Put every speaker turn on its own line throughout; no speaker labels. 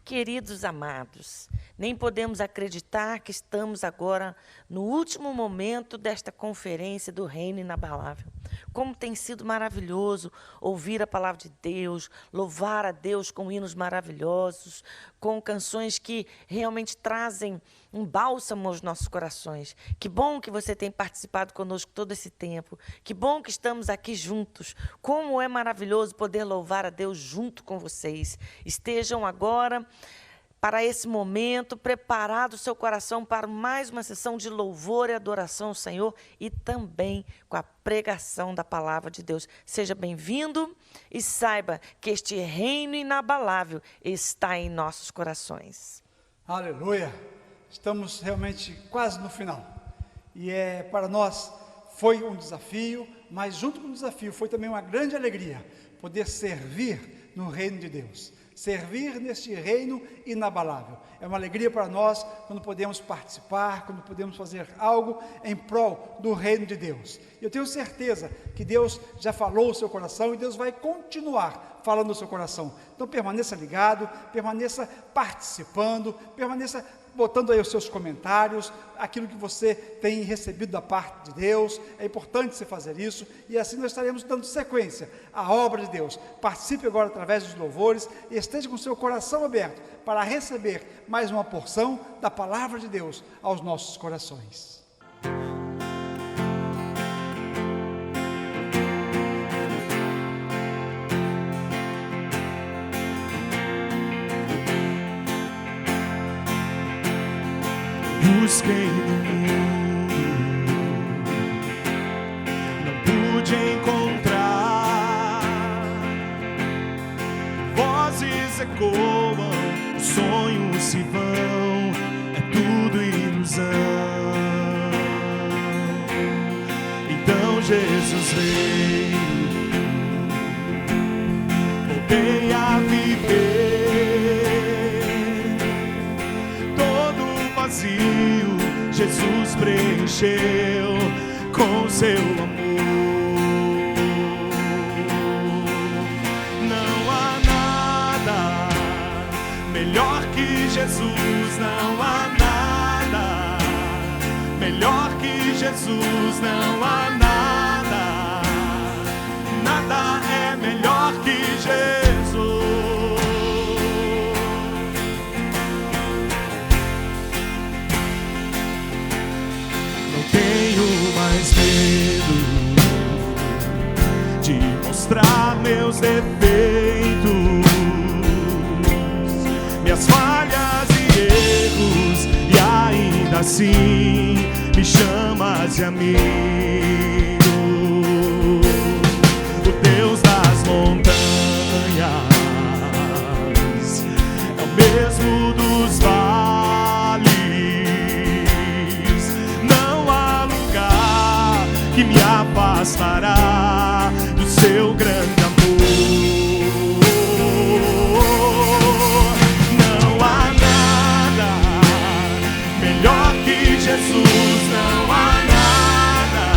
Queridos amados, nem podemos acreditar que estamos agora no último momento desta conferência do Reino Inabalável. Como tem sido maravilhoso ouvir a palavra de Deus, louvar a Deus com hinos maravilhosos, com canções que realmente trazem um bálsamo aos nossos corações. Que bom que você tem participado conosco todo esse tempo. Que bom que estamos aqui juntos. Como é maravilhoso poder louvar a Deus junto com vocês. Estejam agora para esse momento, preparado o seu coração para mais uma sessão de louvor e adoração ao Senhor e também com a pregação da palavra de Deus. Seja bem-vindo e saiba que este reino inabalável está em nossos corações.
Aleluia! Estamos realmente quase no final. E para nós foi um desafio, mas junto com o desafio foi também uma grande alegria poder servir no reino de Deus. Servir neste reino inabalável. É uma alegria para nós quando podemos participar, quando podemos fazer algo em prol do reino de Deus. E eu tenho certeza que Deus já falou o seu coração e Deus vai continuar falando no seu coração. Então permaneça ligado, permaneça participando, permaneça botando aí os seus comentários, aquilo que você tem recebido da parte de Deus. É importante você fazer isso, e assim nós estaremos dando sequência à obra de Deus. Participe agora através dos louvores e esteja com o seu coração aberto para receber mais uma porção da palavra de Deus aos nossos corações.
Busquei no mundo, não pude encontrar. Vozes ecoam, sonhos se vão, é tudo ilusão. Então Jesus veio, voltei a viver. Jesus preencheu com seu amor. Não há nada melhor que Jesus, não há nada melhor que Jesus, não há nada, nada é melhor que Jesus. Tenho mais medo de mostrar meus defeitos, minhas falhas e erros, e ainda assim me chamas de amigo. O Deus das montanhas é o mesmo dos vales. Que me afastará do seu grande amor. Não há nada melhor que Jesus, não há nada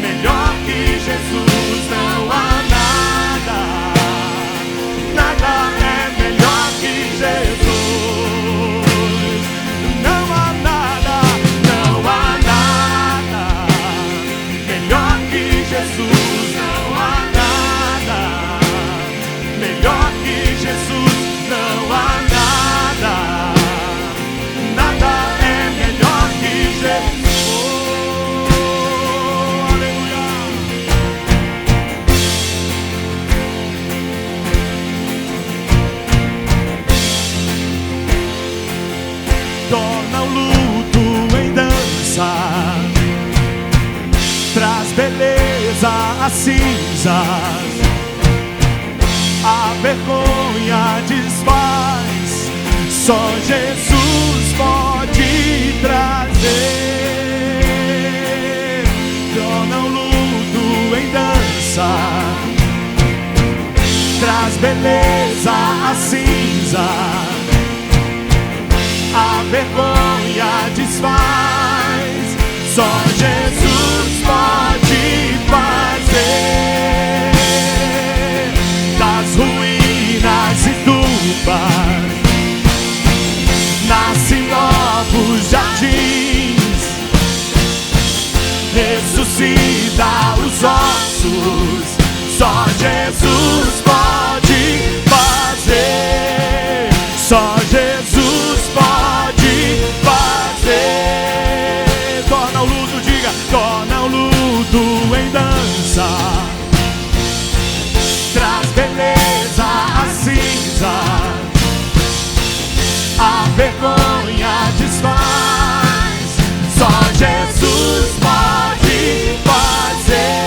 melhor que Jesus, não há nada, nada é melhor que Jesus. Jesus, não há nada melhor que Jesus, não há nada, nada é melhor que Jesus. Oh, aleluia. Torna o luto em dança, traz beleza às cinzas, a vergonha desfaz, só Jesus pode trazer. Torna o luto em dança, traz beleza às cinzas, a vergonha desfaz, só Jesus pode fazer. Das ruínas e tumbas ressuscita os ossos. Só Jesus pode fazer. Só Jesus pode fazer. Torna o luto, diga, torna o luto em dança. Traz beleza às cinzas. A vergonha desfaz. Só Jesus pode fazer.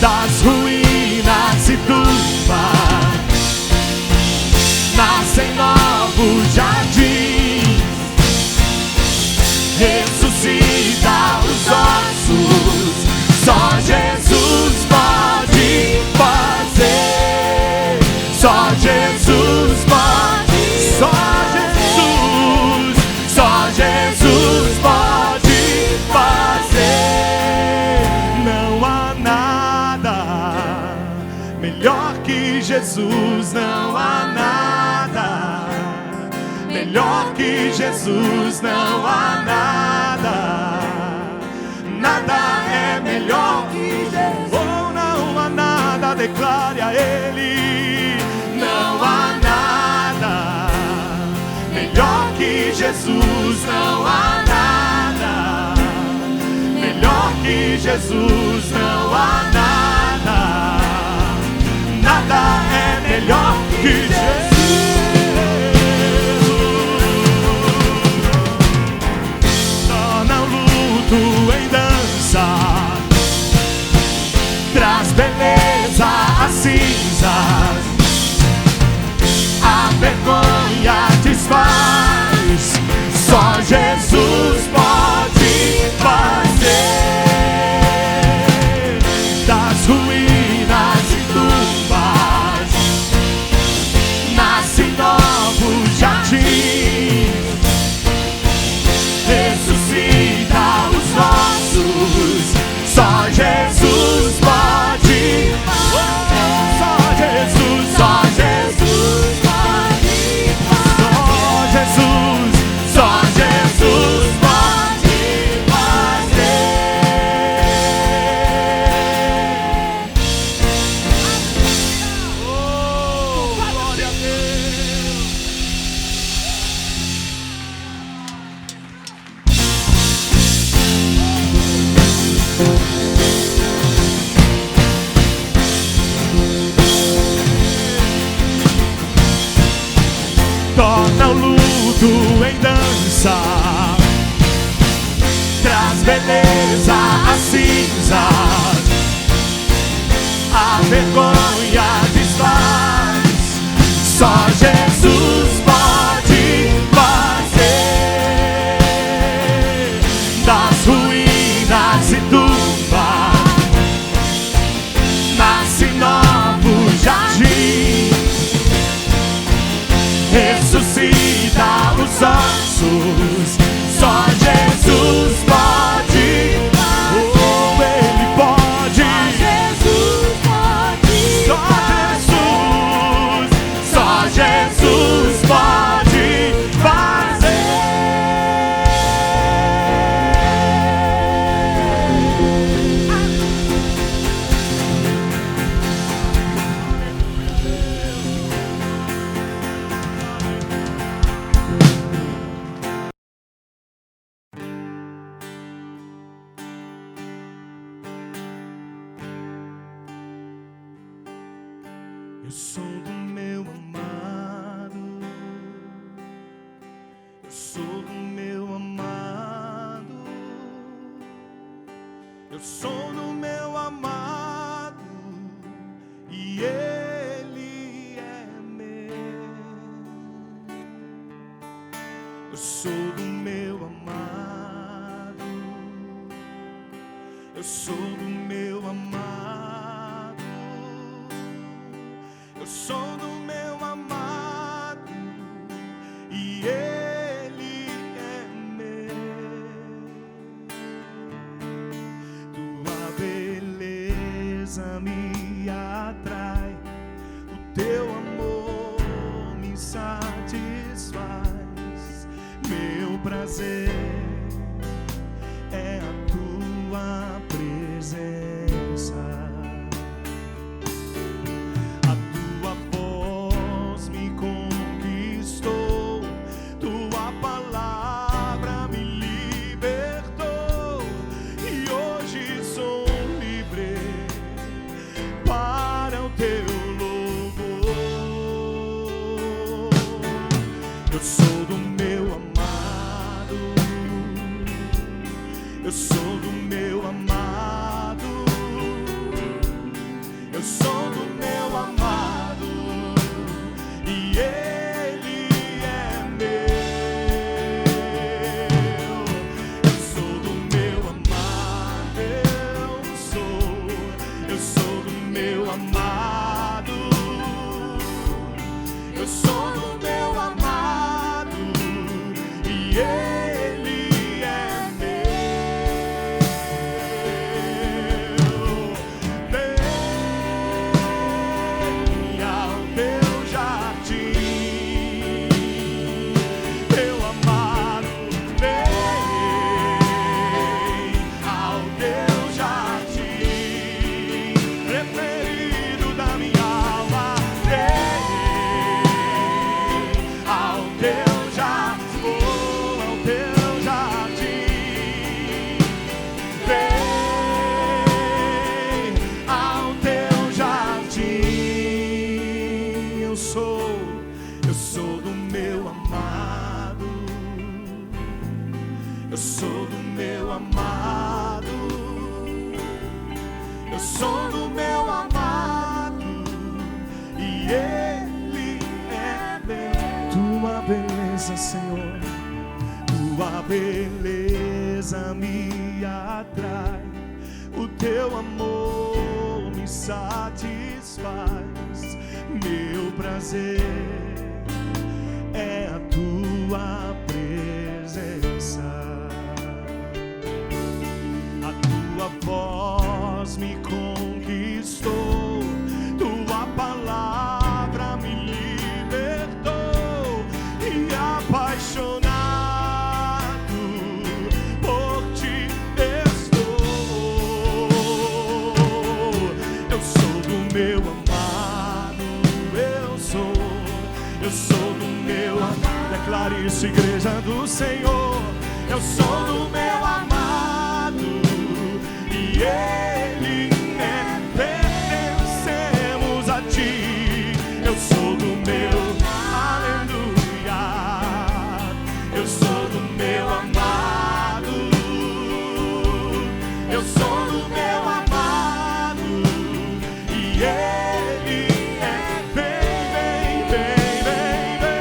Das ruínas e tumbas nascem novos jardins. Ressuscita os ossos. Só Jesus pode fazer. Só Jesus pode. Só Jesus pode fazer. Não há nada melhor que Jesus. Não há nada melhor que Jesus. Não há nada. Nada é melhor que Jesus. Oh, não há nada, declare a Ele. Não há nada melhor que Jesus. Não há nada melhor que Jesus. Não há nada. Nada é melhor que Jesus. Torna o luto em dança. Traz beleza às cinzas. A vergonha desfaz. Só Jesus pode fazer. Das ruínas e tumbas nascem novos jardins. Ressuscita os nossos. Só Jesus pode. Só Jesus. Só Jesus pode. Só Jesus. Só Jesus pode fazer. Oh, glória a Deus. Torna o luto em dança. Traz beleza às cinzas. A vergonha desfaz. Só Jesus pode fazer. Das ruínas e tumbas nascem novos jardins. Ressuscita os ossos. Só Jesus pode. Oh, Ele pode. Jesus pode. Só Jesus pode fazer. Eu sou do meu amado. Eu sou do meu amado. Eu sou do meu amado. E Ele é meu. Eu sou do meu amado. Eu sou do meu amado. Eu sou do meu amado. E Ele é meu. Tua beleza me atrai. O teu amor me satisfaz. Meu prazer é a tua sou do meu amado, eu sou do meu amado, eu sou do meu amado, e Ele é meu. Eu sou do meu amado, eu sou do meu amado, eu sou do meu amado, e Ele é meu. Vem ao teu jardim, meu amado, vem ao teu jardim, preferido da minha alma, vem ao teu jardim, ao teu jardim, vem ao teu jardim. Eu sou do meu amado, eu sou do meu amado, eu sou do meu amado, e Ele é meu. Tua beleza, Senhor, tua beleza me atrai, o teu amor me satisfaz, meu prazer é a tua presença, a tua voz me conquistou, tua palavra me libertou, e apaixonado por ti estou. Eu sou do meu amado, eu sou do meu amado. Declare isso, igreja do Senhor. Eu sou do meu amado, e Ele é, pertencemos a ti. Eu sou do meu, aleluia, eu sou do meu amado, eu sou do meu amado, e Ele é, vem, vem, vem, vem, vem,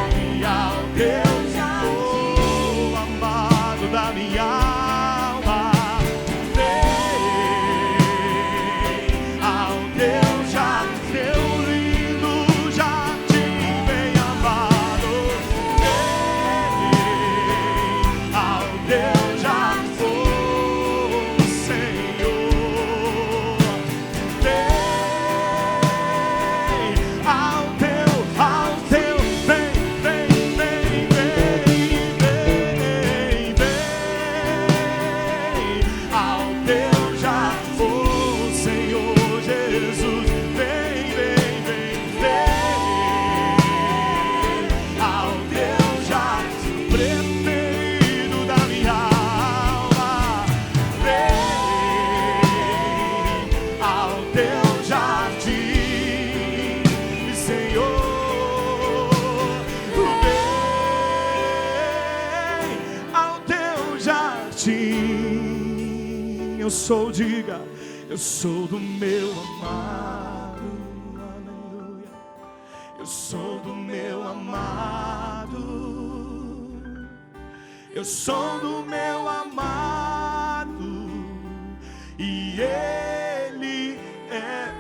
vem ao teu jardim, amado da minha alma, vem ao teu jardim, teu lindo jardim, bem amado, vem ao teu jardim, Senhor, vem ao teu, vem, vem, vem, vem, vem, vem ao teu jardim, Senhor Jesus, vem, vem, vem, vem ao teu jardim, preferido da minha alma, vem ao teu jardim, Senhor, vem ao teu jardim. Eu sou, diga, eu sou do meu amado, aleluia, eu sou do meu amado, eu sou do meu amado, e Ele é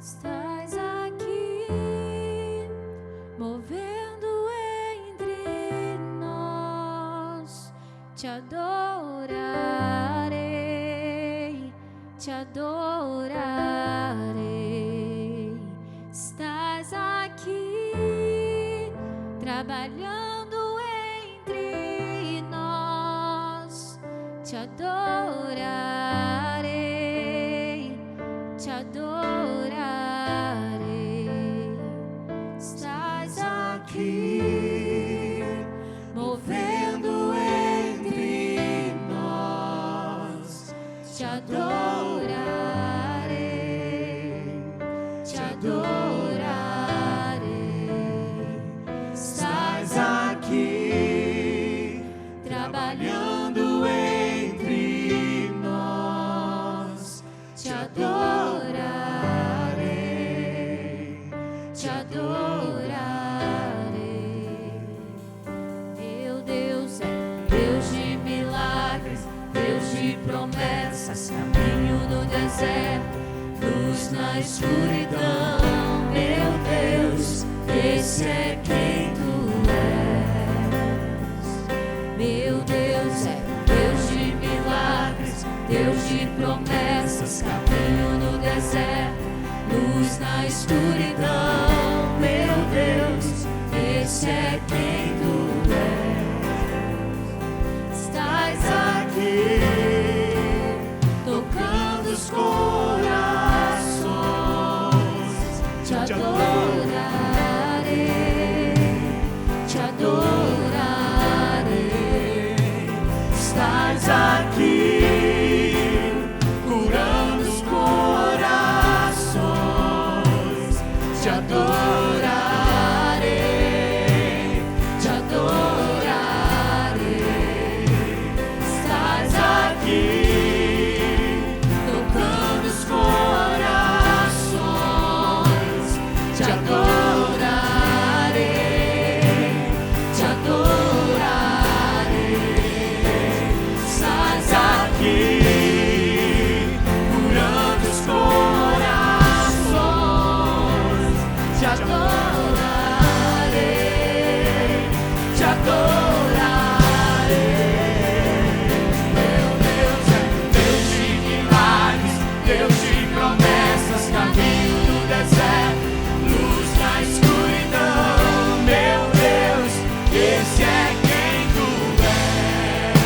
Estás aqui, movendo entre nós, te adorarei. te adorarei. Estás aqui, trabalhando entre nós. Te adorarei, te adorarei. Estás aqui, movendo entre nós. Te adorarei, te adorarei. Estás aqui, trabalhando entre nós. Te adorarei, te adorarei. Meu Deus é Deus de milagres, Deus de promessas, caminho no deserto, luz na escuridão. Meu Deus, esse é quem tu és. Meu Deus é Deus de milagres, Deus de promessas, caminho no deserto, luz na escuridão. Meu Deus, esse é quem tu és. Estás aqui, tocando os corações. Te adorarei, te adorarei. Estás aqui, curando os corações. Te adorarei, te adorarei. Estás aqui, tocando os corações. Te adorarei, te adorarei. Estás aqui, curando os corações. Te adorarei, te adorarei. Meu Deus é Deus de milagres, Deus de promessas, caminho no deserto, luz na escuridão. Meu Deus, esse é quem tu és.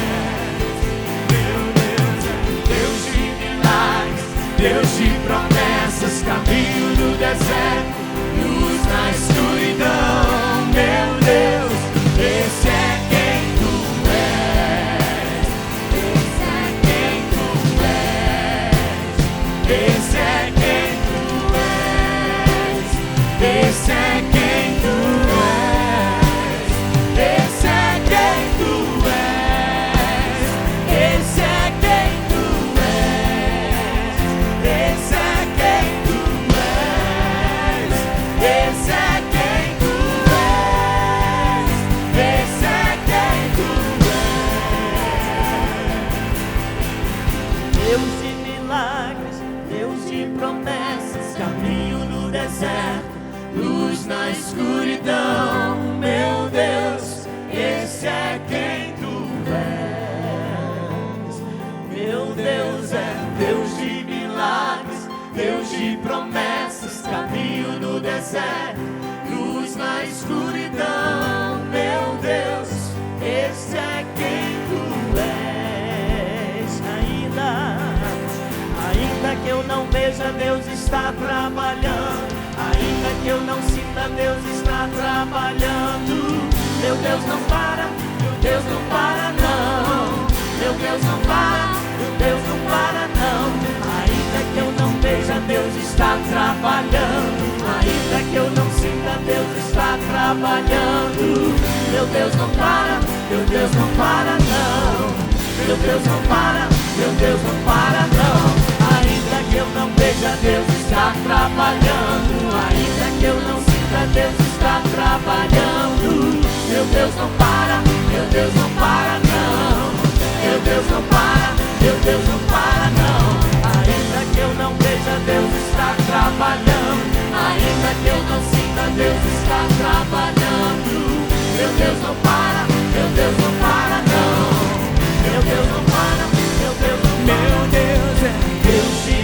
Meu Deus é Deus de milagres, Deus de promessas, caminho no deserto, luz na escuridão. Meu Deus, esse é quem tu és. Esse é quem tu és. Esse é quem tu és. Esse é quem tu és. Esse é quem tu és. Esse é quem tu és. Esse é quem tu és. Esse é quem tu és. Esse é quem tu és. Deus de milagres, Deus de promessas, caminho no deserto, luz na escuridão. Meu Deus, esse é quem tu és. Meu Deus é Deus de milagres, Deus de promessas, caminho no deserto, luz na escuridão. Meu Deus, esse é quem tu és. Ainda que eu não veja, Deus está trabalhando. Ainda que eu não sinta, Deus está trabalhando. Meu Deus não para, meu Deus não para não. Meu Deus não para, meu Deus não para não. Ainda que eu não veja, Deus está trabalhando. Ainda que eu não sinta, Deus está trabalhando. Meu Deus não para, meu Deus não para não. Meu Deus não para, meu Deus não para não. Ainda que eu não veja, Deus está trabalhando. Ainda que eu não sinta, Deus está trabalhando. Meu Deus não para, meu Deus não para não. Meu Deus não para, meu Deus não para não. Ainda que eu não veja, Deus está trabalhando. Ainda que eu não sinta, Deus está trabalhando. Meu Deus não para, meu Deus não para não. Meu Deus não para, meu Deus não para. Meu Deus é Deus de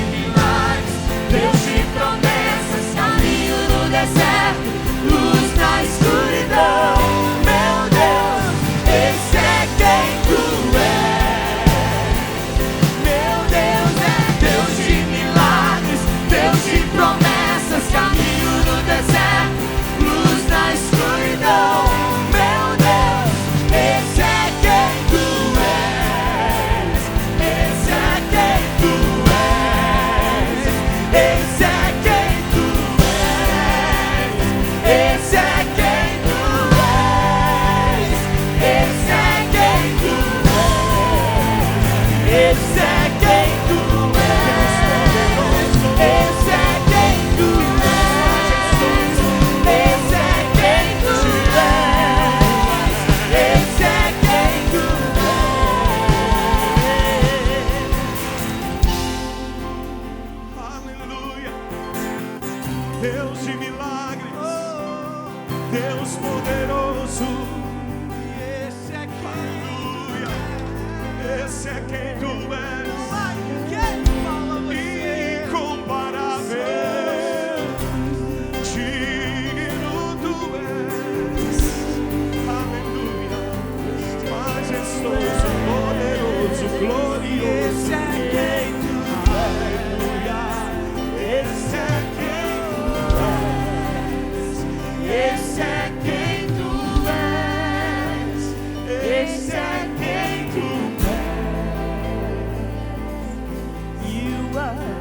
esse é quem tu és.
Quem fala você?
Incomparável, digno tu és. Aleluia, majestoso, poderoso, glorioso.
Esse é quem tu
Aleluia, esse é quem tu és.
Esse é quem tu és. Esse é quem tu és. You are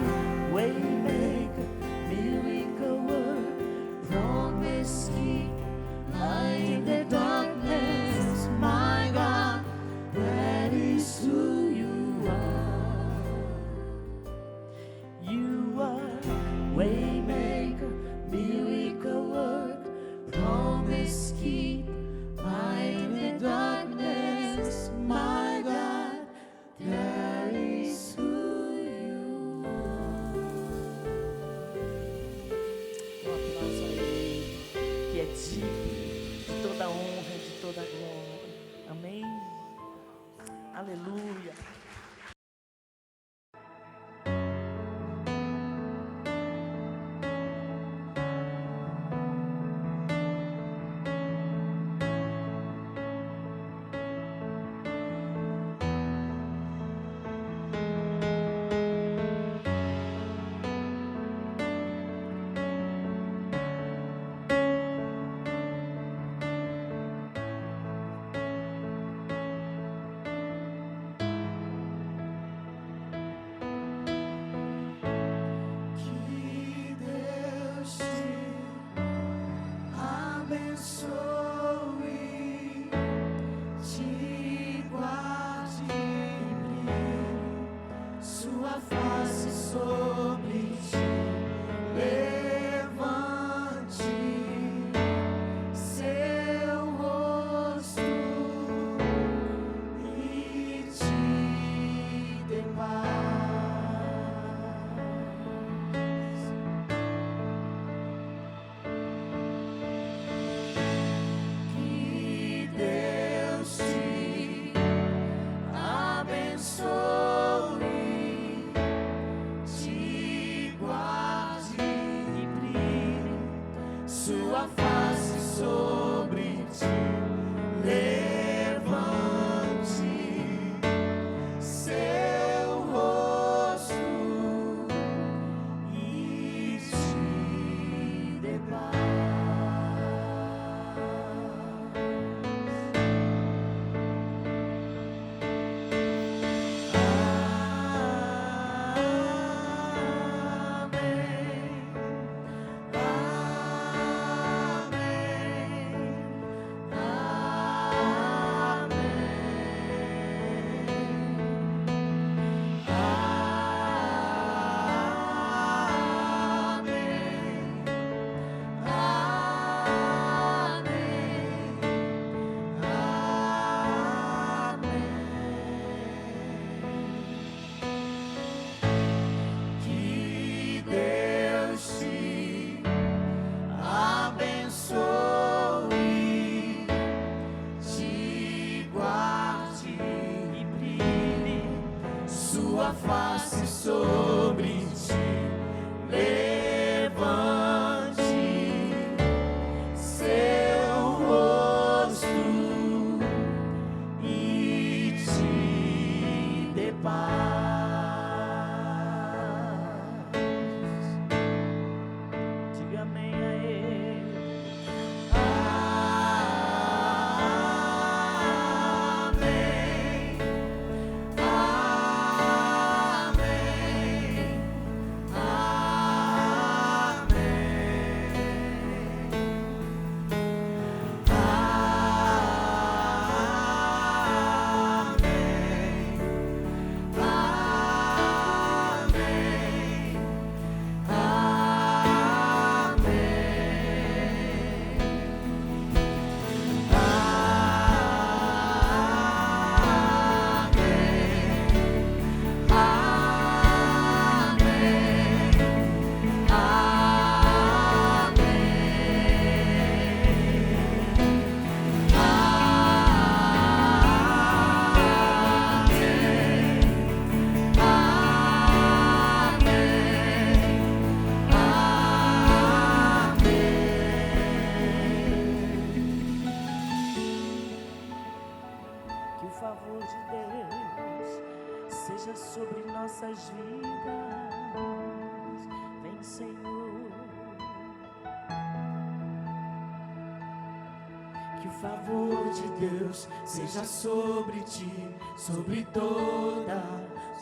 waymaker, miracle worker, promise keeper, light in the darkness, my God, that is who you are. You are waymaker, miracle worker, promise keeper, light in the darkness, my God, that is who you are. Um aplauso a Ele, que é digno de toda honra e de toda glória. Amém? Aleluia. Que Deus te abençoe, te guarde e brilhe sua face sobre ti, levante seu rosto e te dê paz. Que Deus te abençoe, te guarde e brilhe sua face sobre ti, levante seu rosto e te dê paz. Que Deus te abençoe, te guarde e brilhe sua face sobre ti, levante seu rosto e te dê paz. Diga amém a Ele. Amém. Amém. seja sobre nossas vidas. Vem, Senhor. Que o favor de Deus seja sobre ti, sobre toda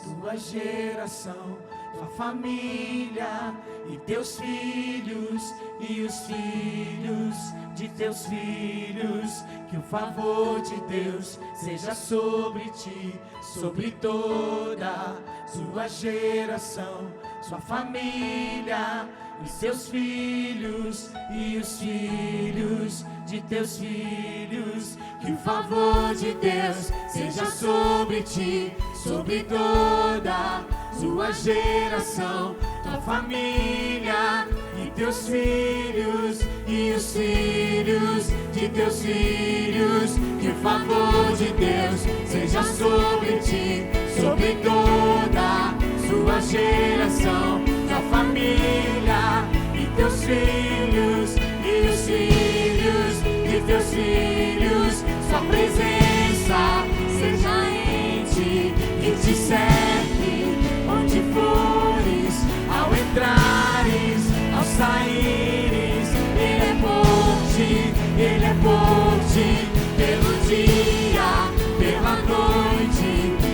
tua geração, tua família e teus filhos e os filhos de teus filhos. Que o favor de Deus seja sobre ti, sobre toda tua geração, sua família e seus filhos e os filhos de teus filhos. Que o favor de Deus seja sobre ti, sobre toda tua geração, tua família e teus filhos e os filhos de teus filhos. Que o favor de Deus seja sobre ti, sobre toda tua geração, tua família e teus filhos e os filhos de teus filhos. Sua presença seja em ti e te cerque onde fores, ao entrares, ao saíres. Ele é por ti, Ele é por ti, pelo dia, pela noite,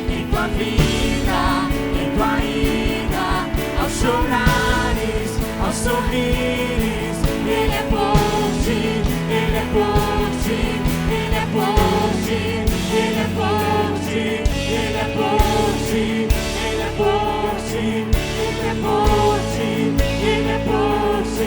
em tua vida, em tua ida, ao chorares, ao sorrires. Ele é por ti, Ele é por ti, Ele é por ti, Ele é por ti, Ele é por ti, Ele é por ti, Ele é por ti, Ele é por ti.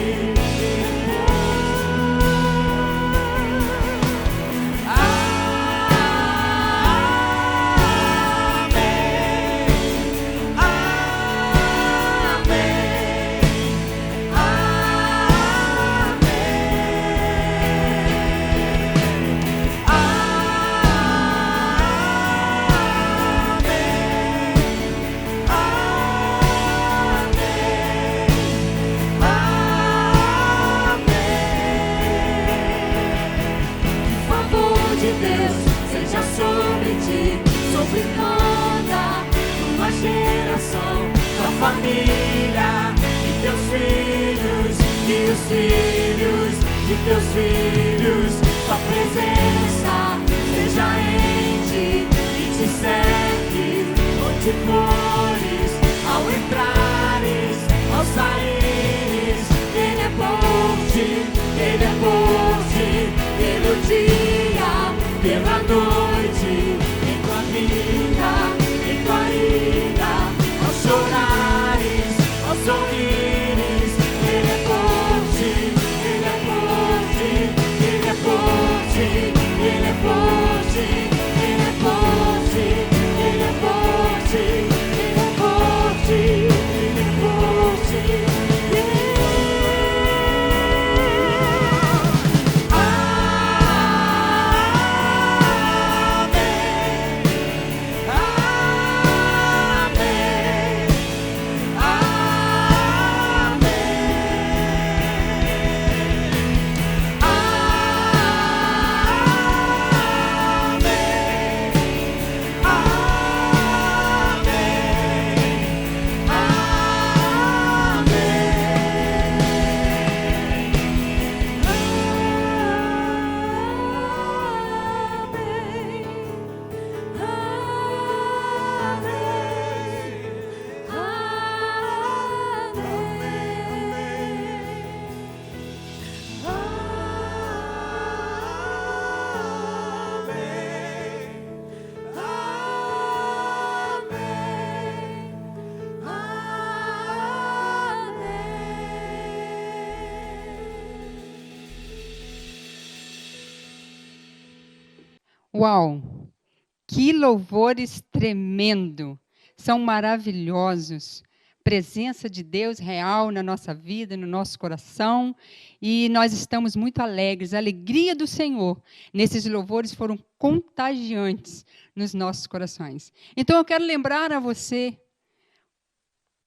Sobre toda tua geração, tua família e teus filhos e os filhos de teus filhos. Tua presença seja em ti e te cerque onde fores, ao entrares, ao saíres. Ele é por ti, Ele é por ti, pelo dia, pela noite, em tua vida, em tua ida, ao chorares, ao sorrires. Ele é por ti, Ele é por ti, Ele é por ti, Ele é por ti, Ele é por ti, Ele é por ti, Ele é por ti, Ele é por ti.
Uau! Que louvores tremendo! São maravilhosos. Presença de Deus real na nossa vida, no nosso coração. E nós estamos muito alegres. A alegria do Senhor nesses louvores foram contagiantes nos nossos corações. Então, eu quero lembrar a você,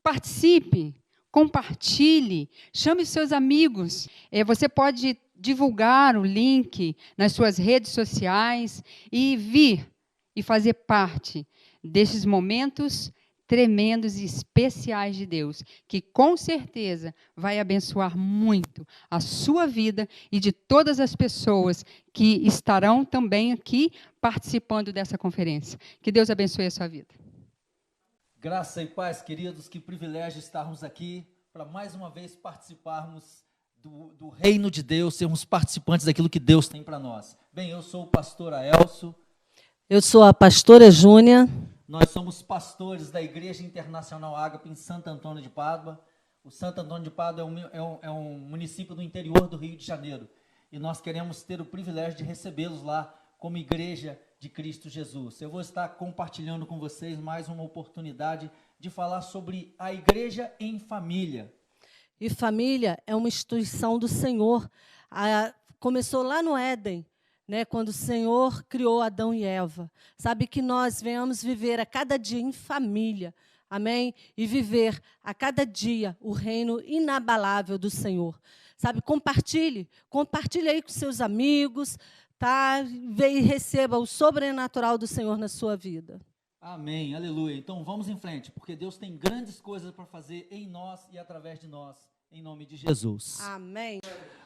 participe, compartilhe, chame os seus amigos. Você pode divulgar o link nas suas redes sociais e vir e fazer parte destes momentos tremendos e especiais de Deus, que com certeza vai abençoar muito a sua vida e de todas as pessoas que estarão também aqui participando dessa conferência. Que Deus abençoe a sua vida.
Graça e paz, queridos, que privilégio estarmos aqui para mais uma vez participarmos do reino de Deus, sermos participantes daquilo que Deus tem para nós. Bem, eu sou o pastor Aelso.
Eu sou a pastora Júnia.
Nós somos pastores da Igreja Internacional Ágape em Santo Antônio de Pádua. O Santo Antônio de Pádua é um município do interior do Rio de Janeiro. E nós queremos ter o privilégio de recebê-los lá como Igreja de Cristo Jesus. Eu vou estar compartilhando com vocês mais uma oportunidade de falar sobre a Igreja em Família.
E família é uma instituição do Senhor. Começou lá no Éden, né, quando o Senhor criou Adão e Eva. Sabe, que nós venhamos viver a cada dia em família, amém? E viver a cada dia o reino inabalável do Senhor. Sabe, compartilhe aí com seus amigos, tá? E receba o sobrenatural do Senhor na sua vida.
Amém, aleluia. Então vamos em frente, porque Deus tem grandes coisas para fazer em nós e através de nós, em nome de Jesus.
Amém.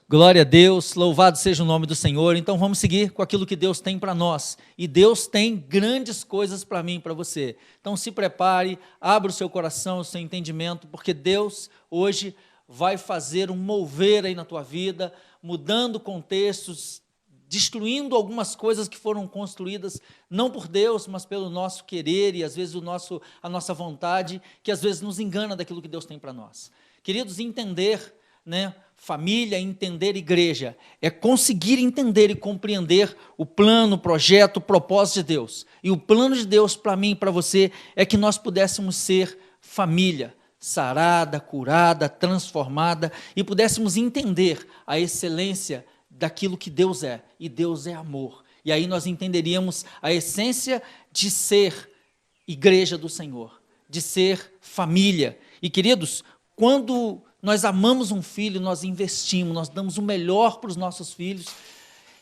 Glória a Deus, louvado seja o nome do Senhor. Então vamos seguir com aquilo que Deus tem para nós. E Deus tem grandes coisas para mim e para você. Então se prepare, abra o seu coração, o seu entendimento, porque Deus hoje vai fazer um mover aí na tua vida, mudando contextos, destruindo algumas coisas que foram construídas não por Deus, mas pelo nosso querer e às vezes a nossa vontade, que às vezes nos engana daquilo que Deus tem para nós. Queridos, entender, né, família, entender igreja, é conseguir entender e compreender o plano, o projeto, o propósito de Deus. E o plano de Deus para mim e para você é que nós pudéssemos ser família, sarada, curada, transformada, e pudéssemos entender a excelência daquilo que Deus é, e Deus é amor. E aí nós entenderíamos a essência de ser igreja do Senhor, de ser família. E queridos, quando nós amamos um filho, nós investimos, nós damos o melhor para os nossos filhos,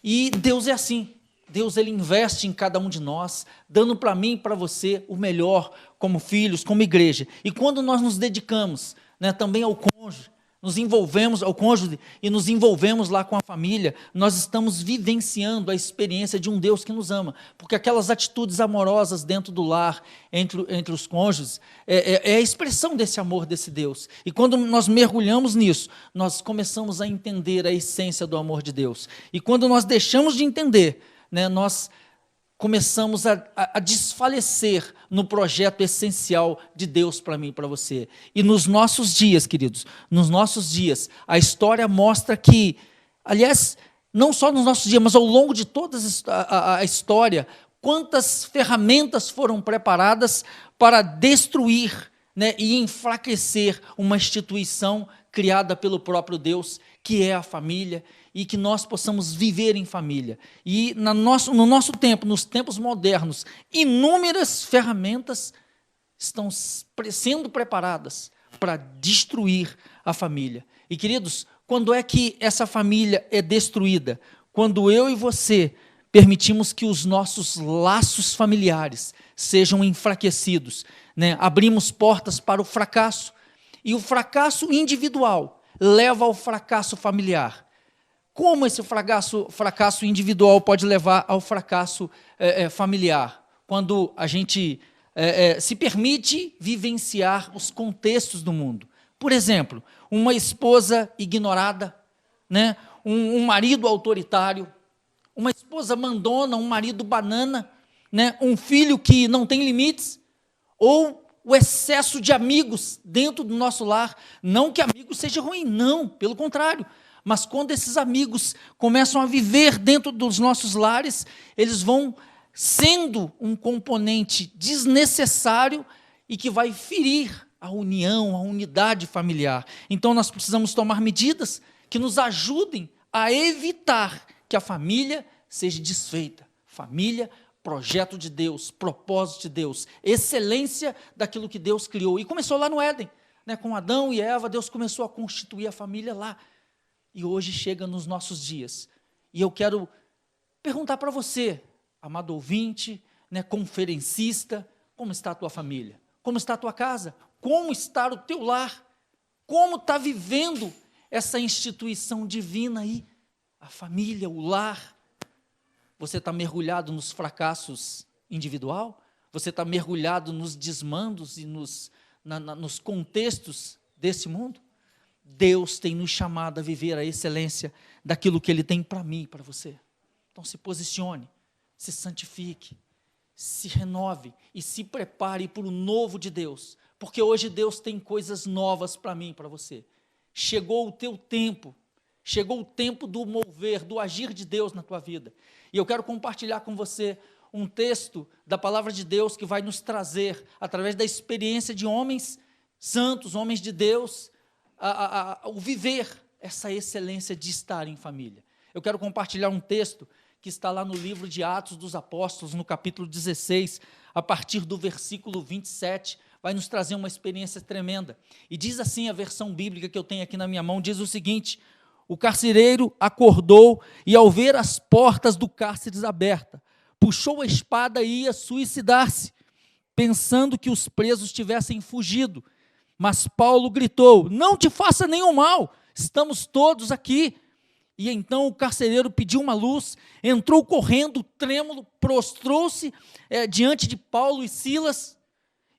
e Deus é assim. Deus, Ele investe em cada um de nós, dando para mim e para você o melhor como filhos, como igreja. E quando nós nos dedicamos, né, também ao cônjuge, nos envolvemos ao cônjuge e nos envolvemos lá com a família, nós estamos vivenciando a experiência de um Deus que nos ama, porque aquelas atitudes amorosas dentro do lar, entre os cônjuges, é a expressão desse amor desse Deus. E quando nós mergulhamos nisso, nós começamos a entender a essência do amor de Deus. E quando nós deixamos de entender, né, nós começamos a desfalecer no projeto essencial de Deus para mim e para você. E nos nossos dias, queridos, nos nossos dias, a história mostra que, aliás, não só nos nossos dias, mas ao longo de toda a história, quantas ferramentas foram preparadas para destruir, né, e enfraquecer uma instituição criada pelo próprio Deus, que é a família, e que nós possamos viver em família. E no nosso tempo, nos tempos modernos, inúmeras ferramentas estão sendo preparadas para destruir a família. E, queridos, quando é que essa família é destruída? Quando eu e você permitimos que os nossos laços familiares sejam enfraquecidos, né? Abrimos portas para o fracasso. E o fracasso individual leva ao fracasso familiar. Como esse fracasso individual pode levar ao fracasso familiar? Quando a gente se permite vivenciar os contextos do mundo. Por exemplo, uma esposa ignorada, né? Um marido autoritário, uma esposa mandona, um marido banana, né? Um filho que não tem limites, ou o excesso de amigos dentro do nosso lar. Não que amigo seja ruim, não, pelo contrário. Mas quando esses amigos começam a viver dentro dos nossos lares, eles vão sendo um componente desnecessário e que vai ferir a união, a unidade familiar. Então nós precisamos tomar medidas que nos ajudem a evitar que a família seja desfeita. Família, projeto de Deus, propósito de Deus, excelência daquilo que Deus criou. E começou lá no Éden, né? Com Adão e Eva, Deus começou a constituir a família lá. E hoje chega nos nossos dias. E eu quero perguntar para você, amado ouvinte, né, conferencista, Como está a tua família? Como está a tua casa? Como está o teu lar? Como está vivendo essa instituição divina aí? A família, o lar. Você está mergulhado nos fracassos individual? Você está mergulhado nos desmandos e nos contextos desse mundo? Deus tem nos chamado a viver a excelência daquilo que Ele tem para mim e para você. Então se posicione, se santifique, se renove e se prepare para o novo de Deus, porque hoje Deus tem coisas novas para mim e para você. Chegou o teu tempo, chegou o tempo do mover, do agir de Deus na tua vida. E eu quero compartilhar com você um texto da palavra de Deus que vai nos trazer, através da experiência de homens santos, homens de Deus, o viver essa excelência de estar em família. Eu quero compartilhar um texto que está lá no livro de Atos dos Apóstolos, no capítulo 16, a partir do versículo 27, vai nos trazer uma experiência tremenda. E diz assim a versão bíblica que eu tenho aqui na minha mão, diz o seguinte: o carcereiro acordou e, ao ver as portas do cárcere abertas, puxou a espada e ia suicidar-se, pensando que os presos tivessem fugido. Mas Paulo gritou: não te faça nenhum mal, estamos todos aqui. E então o carcereiro pediu uma luz, entrou correndo, trêmulo, prostrou-se diante de Paulo e Silas.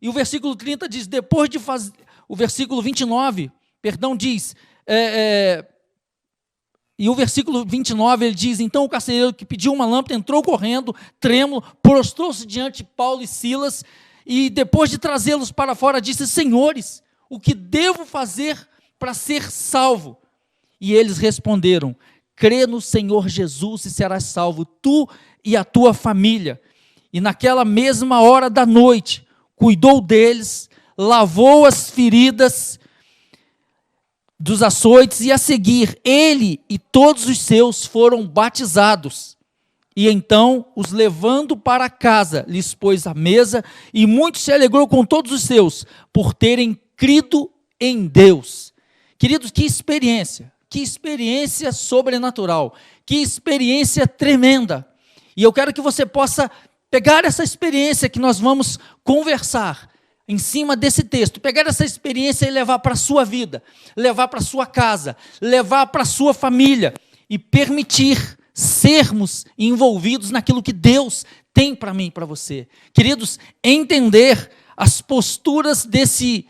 E o versículo 30 diz, depois de fazer, o versículo 29, perdão, diz, e o versículo 29, ele diz, então o carcereiro que pediu uma lâmpada entrou correndo, trêmulo, prostrou-se diante de Paulo e Silas, e depois de trazê-los para fora, disse, senhores, o que devo fazer para ser salvo? E eles responderam, crê no Senhor Jesus e serás salvo, tu e a tua família. E naquela mesma hora da noite, cuidou deles, lavou as feridas dos açoites, e a seguir, ele e todos os seus foram batizados. E então, os levando para casa, lhes pôs a mesa, e muito se alegrou com todos os seus, por terem crido em Deus. Queridos, que experiência sobrenatural, que experiência tremenda. E eu quero que você possa pegar essa experiência que nós vamos conversar em cima desse texto, pegar essa experiência e levar para a sua vida, levar para a sua casa, levar para a sua família e permitir sermos envolvidos naquilo que Deus tem para mim e para você. Queridos, entender as posturas desse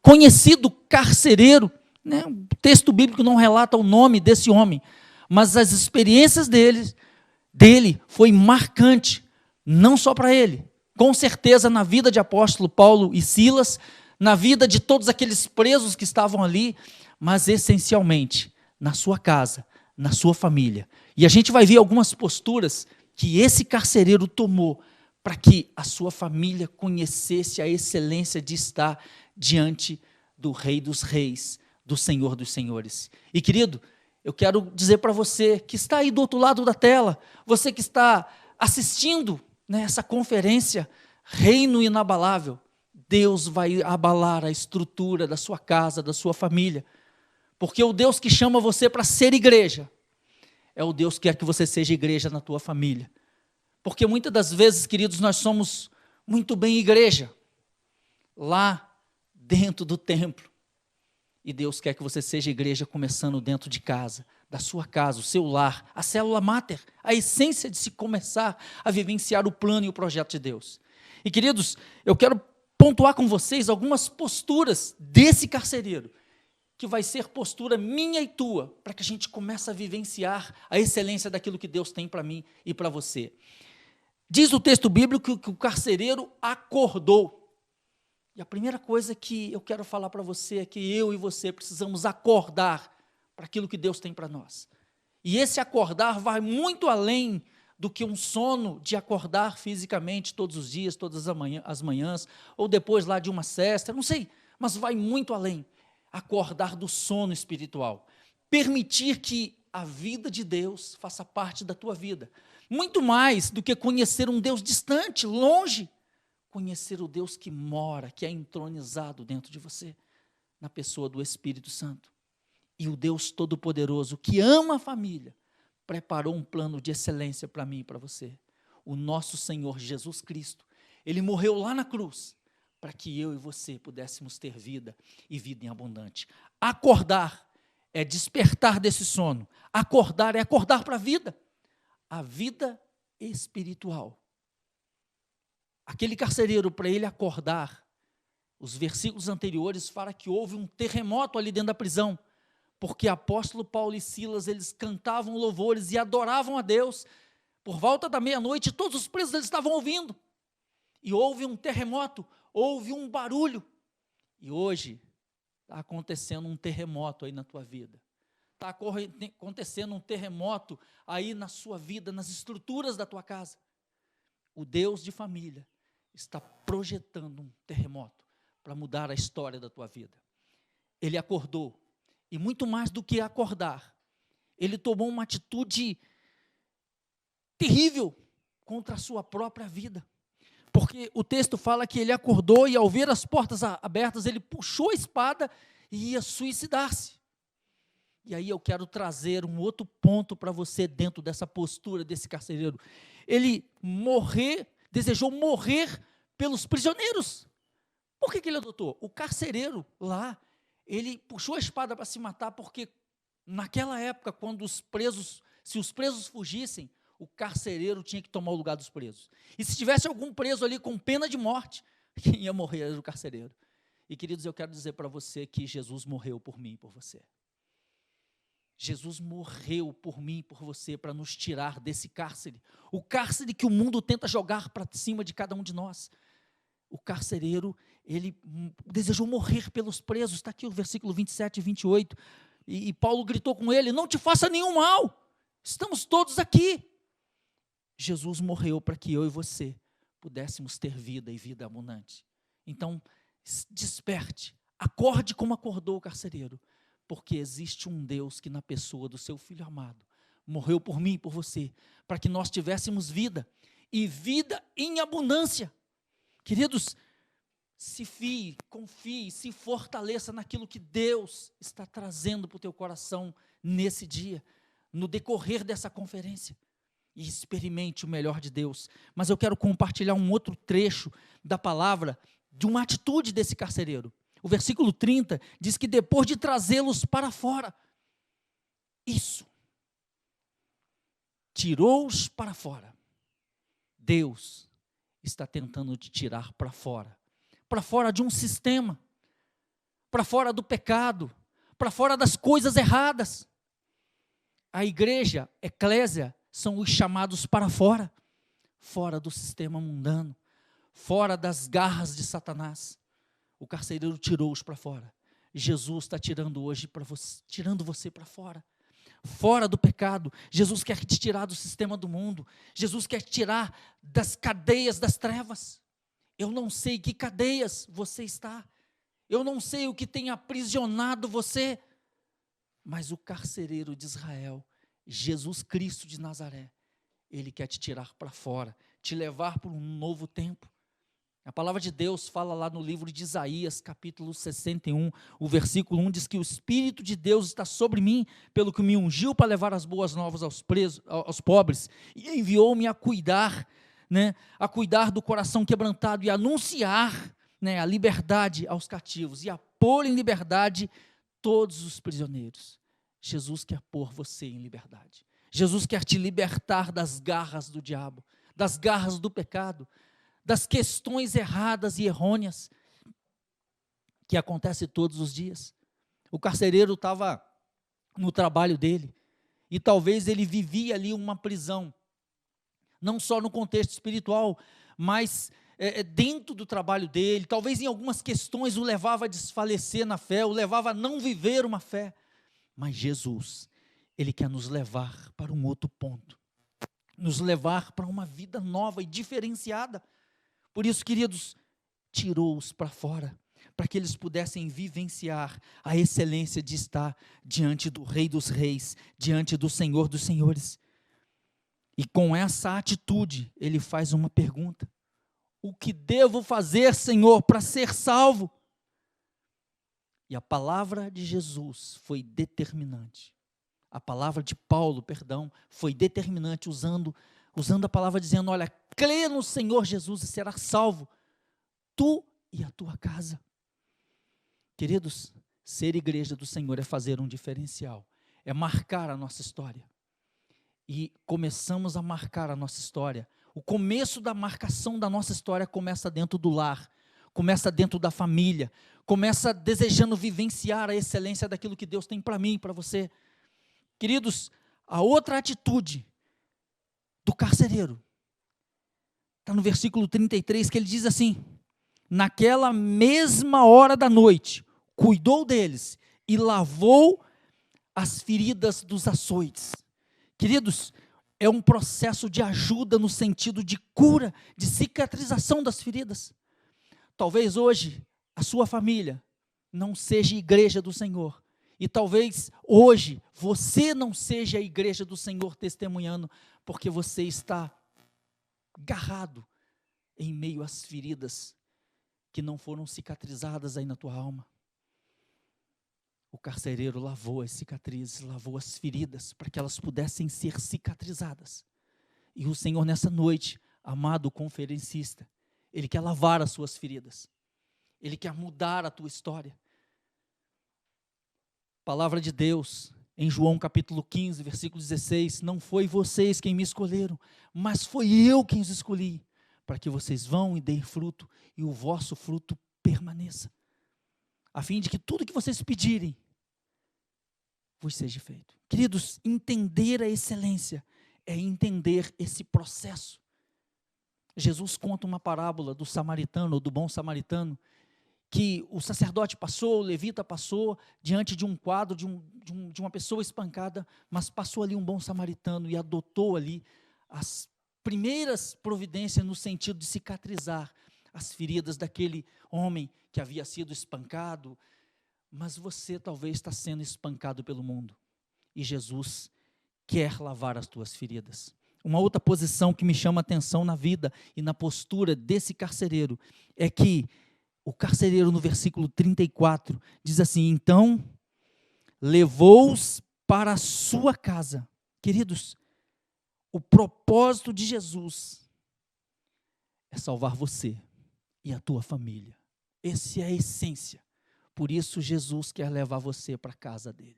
conhecido carcereiro, né? O texto bíblico não relata o nome desse homem, mas as experiências dele foi marcante, não só para ele, com certeza na vida de apóstolo Paulo e Silas, na vida de todos aqueles presos que estavam ali, mas essencialmente na sua casa, na sua família. E a gente vai ver algumas posturas que esse carcereiro tomou para que a sua família conhecesse a excelência de estar diante do Rei dos Reis, do Senhor dos Senhores. E querido, eu quero dizer para você que está aí do outro lado da tela, você que está assistindo essa conferência, Reino Inabalável, Deus vai abalar a estrutura da sua casa, da sua família, porque o Deus que chama você para ser igreja, é o Deus que quer que você seja igreja na tua família, porque muitas das vezes, queridos, nós somos muito bem igreja, lá dentro do templo, e Deus quer que você seja igreja começando dentro de casa, da sua casa, o seu lar, a célula máter, a essência de se começar a vivenciar o plano e o projeto de Deus. E queridos, eu quero pontuar com vocês algumas posturas desse carcereiro, que vai ser postura minha e tua, para que a gente comece a vivenciar a excelência daquilo que Deus tem para mim e para você. Diz o texto bíblico que o carcereiro acordou. E a primeira coisa que eu quero falar para você é que eu e você precisamos acordar para aquilo que Deus tem para nós. E esse acordar vai muito além do que um sono de acordar fisicamente todos os dias, todas as manhãs, ou depois lá de uma sesta, não sei, mas vai muito além. Acordar do sono espiritual. Permitir que a vida de Deus faça parte da tua vida. Muito mais do que conhecer um Deus distante, longe. Conhecer o Deus que mora, que é entronizado dentro de você, na pessoa do Espírito Santo. E o Deus Todo-Poderoso, que ama a família, preparou um plano de excelência para mim e para você. O nosso Senhor Jesus Cristo, Ele morreu lá na cruz, para que eu e você pudéssemos ter vida e vida em abundante. Acordar é despertar desse sono. Acordar é acordar para a vida espiritual. Aquele carcereiro, para ele acordar, os versículos anteriores falam que houve um terremoto ali dentro da prisão, porque apóstolo Paulo e Silas, eles cantavam louvores e adoravam a Deus. Por volta da meia-noite, todos os presos eles estavam ouvindo. E houve um terremoto, houve um barulho. E hoje está acontecendo um terremoto aí na tua vida. Está acontecendo um terremoto aí na sua vida, nas estruturas da tua casa. O Deus de família está projetando um terremoto para mudar a história da tua vida. Ele acordou, e muito mais do que acordar, ele tomou uma atitude terrível contra a sua própria vida. Porque o texto fala que ele acordou e, ao ver as portas abertas, ele puxou a espada e ia suicidar-se. E aí eu quero trazer um outro ponto para você dentro dessa postura desse carcereiro. Ele desejou morrer pelos prisioneiros. Por que ele adotou? O carcereiro lá, ele puxou a espada para se matar, porque naquela época, quando se os presos fugissem, o carcereiro tinha que tomar o lugar dos presos. E se tivesse algum preso ali com pena de morte, quem ia morrer era o carcereiro. E, queridos, eu quero dizer para você que Jesus morreu por mim e por você. Jesus morreu por mim e por você para nos tirar desse cárcere. O cárcere que o mundo tenta jogar para cima de cada um de nós. O carcereiro, ele desejou morrer pelos presos. Está aqui o versículo 27 e 28. E Paulo gritou com ele: não te faça nenhum mal. Estamos todos aqui. Jesus morreu para que eu e você pudéssemos ter vida e vida abundante. Então, desperte, acorde como acordou o carcereiro, porque existe um Deus que, na pessoa do seu Filho amado, morreu por mim e por você, para que nós tivéssemos vida, e vida em abundância. Queridos, se fie, confie, se fortaleça naquilo que Deus está trazendo para o teu coração nesse dia, no decorrer dessa conferência. E experimente o melhor de Deus. Mas eu quero compartilhar um outro trecho da palavra, de uma atitude desse carcereiro. O versículo 30 diz que depois de trazê-los para fora, tirou-os para fora. Deus está tentando te tirar para fora de um sistema, para fora do pecado, para fora das coisas erradas. A igreja, eclésia, são os chamados para fora do sistema mundano, fora das garras de Satanás. O carcereiro tirou-os para fora. Jesus está tirando hoje para você, tirando você para fora do pecado. Jesus quer te tirar do sistema do mundo. Jesus quer te tirar das cadeias das trevas. Eu não sei que cadeias você está. Eu não sei o que tem aprisionado você. Mas o carcereiro de Israel, Jesus Cristo de Nazaré, Ele quer te tirar para fora, te levar para um novo tempo. A palavra de Deus fala lá no livro de Isaías, capítulo 61, o versículo 1, diz que o Espírito de Deus está sobre mim, pelo que me ungiu para levar as boas novas aos pobres, e enviou-me a cuidar do coração quebrantado, e anunciar, a liberdade aos cativos, e a pôr em liberdade todos os prisioneiros. Jesus quer pôr você em liberdade. Jesus quer te libertar das garras do diabo, das garras do pecado, das questões erradas e errôneas que acontecem todos os dias. O carcereiro estava no trabalho dele e talvez ele vivia ali uma prisão, não só no contexto espiritual, mas dentro do trabalho dele, talvez em algumas questões o levava a desfalecer na fé, o levava a não viver uma fé. Mas Jesus, Ele quer nos levar para um outro ponto, nos levar para uma vida nova e diferenciada. Por isso, queridos, tirou-os para fora, para que eles pudessem vivenciar a excelência de estar diante do Rei dos Reis, diante do Senhor dos Senhores. E com essa atitude, ele faz uma pergunta: o que devo fazer, Senhor, para ser salvo? E a palavra de Jesus foi determinante. A palavra de Paulo, foi determinante, usando a palavra dizendo: olha, crê no Senhor Jesus e será salvo, tu e a tua casa. Queridos, ser igreja do Senhor é fazer um diferencial, é marcar a nossa história. E começamos a marcar a nossa história. O começo da marcação da nossa história começa dentro do lar, começa dentro da família, começa desejando vivenciar a excelência daquilo que Deus tem para mim e para você. Queridos, a outra atitude do carcereiro está no versículo 33, que ele diz assim: naquela mesma hora da noite, cuidou deles e lavou as feridas dos açoites. Queridos, é um processo de ajuda no sentido de cura, de cicatrização das feridas. Talvez hoje a sua família não seja igreja do Senhor, e talvez hoje você não seja a igreja do Senhor testemunhando, porque você está agarrado em meio às feridas que não foram cicatrizadas aí na tua alma. O carcereiro lavou as cicatrizes, lavou as feridas, para que elas pudessem ser cicatrizadas. E o Senhor nessa noite, amado conferencista, Ele quer lavar as suas feridas. Ele quer mudar a tua história. Palavra de Deus, em João capítulo 15, versículo 16, não foi vocês quem me escolheram, mas foi eu quem os escolhi, para que vocês vão e deem fruto, e o vosso fruto permaneça, a fim de que tudo que vocês pedirem vos seja feito. Queridos, entender a excelência é entender esse processo. Jesus conta uma parábola do samaritano, ou do bom samaritano, que o sacerdote passou, o levita passou diante de um quadro de uma pessoa espancada, mas passou ali um bom samaritano e adotou ali as primeiras providências no sentido de cicatrizar as feridas daquele homem que havia sido espancado. Mas você talvez está sendo espancado pelo mundo, e Jesus quer lavar as tuas feridas. Uma outra posição que me chama a atenção na vida e na postura desse carcereiro, é que o carcereiro no versículo 34, diz assim: então levou-os para a sua casa. Queridos, o propósito de Jesus é salvar você e a tua família. Essa é a essência. Por isso Jesus quer levar você para a casa dele,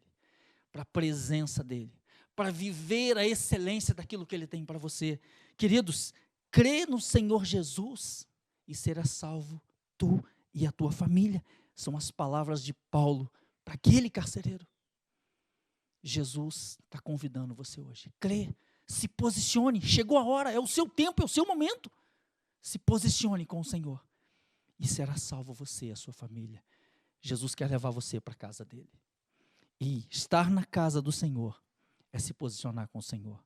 para a presença dele, para viver a excelência daquilo que ele tem para você. Queridos, crê no Senhor Jesus e será salvo tu e a tua família. São as palavras de Paulo para aquele carcereiro. Jesus está convidando você hoje. Crê, se posicione, chegou a hora, é o seu tempo, é o seu momento. Se posicione com o Senhor e será salvo você e a sua família. Jesus quer levar você para a casa dele. E estar na casa do Senhor é se posicionar com o Senhor.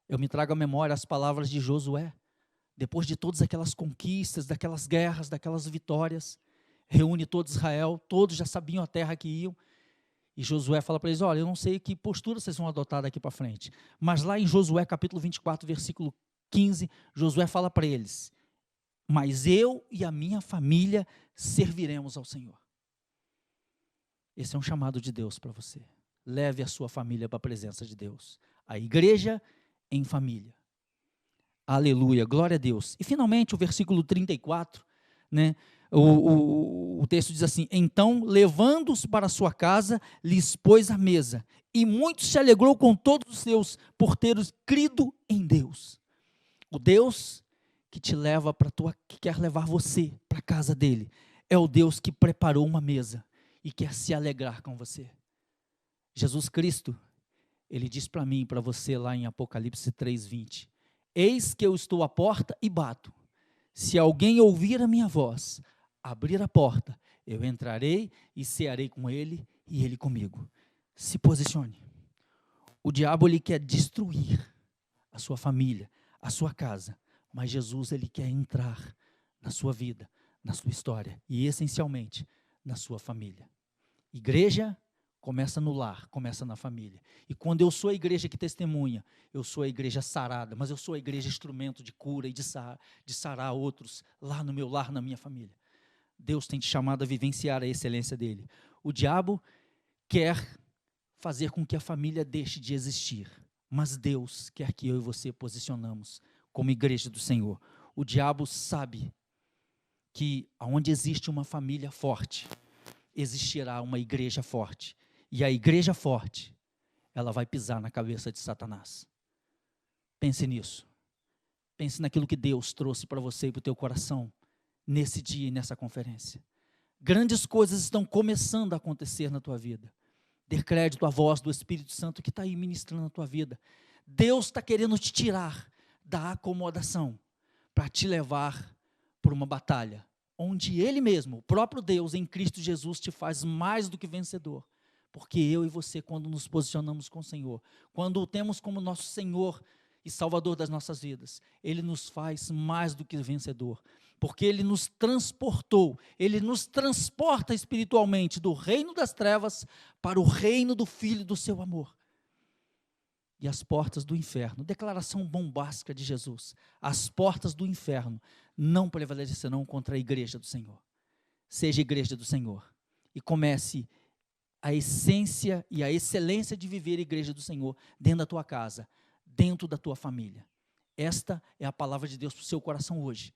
Eu me trago à memória as palavras de Josué. Depois de todas aquelas conquistas, daquelas guerras, daquelas vitórias, reúne todo Israel, todos já sabiam a terra que iam. E Josué fala para eles: olha, eu não sei que postura vocês vão adotar daqui para frente. Mas lá em Josué capítulo 24, versículo 15, Josué fala para eles: mas eu e a minha família serviremos ao Senhor. Esse é um chamado de Deus para você. Leve a sua família para a presença de Deus. A igreja em família. Aleluia, glória a Deus. E finalmente o versículo 34, né, o texto diz assim: então levando-os para a sua casa, lhes pôs a mesa, e muito se alegrou com todos os seus, por teres crido em Deus. O Deus que te leva que quer levar você para a casa dele, é o Deus que preparou uma mesa e quer se alegrar com você. Jesus Cristo, ele diz para mim e para você lá em Apocalipse 3:20, eis que eu estou à porta e bato. Se alguém ouvir a minha voz, abrir a porta, eu entrarei e cearei com ele e ele comigo. Se posicione. O diabo, ele quer destruir a sua família, a sua casa, mas Jesus, ele quer entrar na sua vida, na sua história e essencialmente na sua família. Igreja começa no lar, começa na família. E quando eu sou a igreja que testemunha, eu sou a igreja sarada, mas eu sou a igreja instrumento de cura e de sarar outros lá no meu lar, na minha família. Deus tem te chamado a vivenciar a excelência dele. O diabo quer fazer com que a família deixe de existir, mas Deus quer que eu e você posicionamos como igreja do Senhor. O diabo sabe que onde existe uma família forte, existirá uma igreja forte. E a igreja forte, ela vai pisar na cabeça de Satanás. Pense nisso. Pense naquilo que Deus trouxe para você e para o teu coração, nesse dia e nessa conferência. Grandes coisas estão começando a acontecer na tua vida. Dê crédito à voz do Espírito Santo que está aí ministrando na tua vida. Deus está querendo te tirar da acomodação para te levar por uma batalha, onde Ele mesmo, o próprio Deus em Cristo Jesus, te faz mais do que vencedor. Porque eu e você, quando nos posicionamos com o Senhor, quando o temos como nosso Senhor e Salvador das nossas vidas, Ele nos faz mais do que vencedor. Porque Ele nos transportou, Ele nos transporta espiritualmente do reino das trevas para o reino do Filho do seu amor. E as portas do inferno, declaração bombástica de Jesus, as portas do inferno não prevalecerão contra a igreja do Senhor. Seja igreja do Senhor e comece a essência e a excelência de viver a igreja do Senhor dentro da tua casa, dentro da tua família. Esta é a palavra de Deus para o seu coração hoje.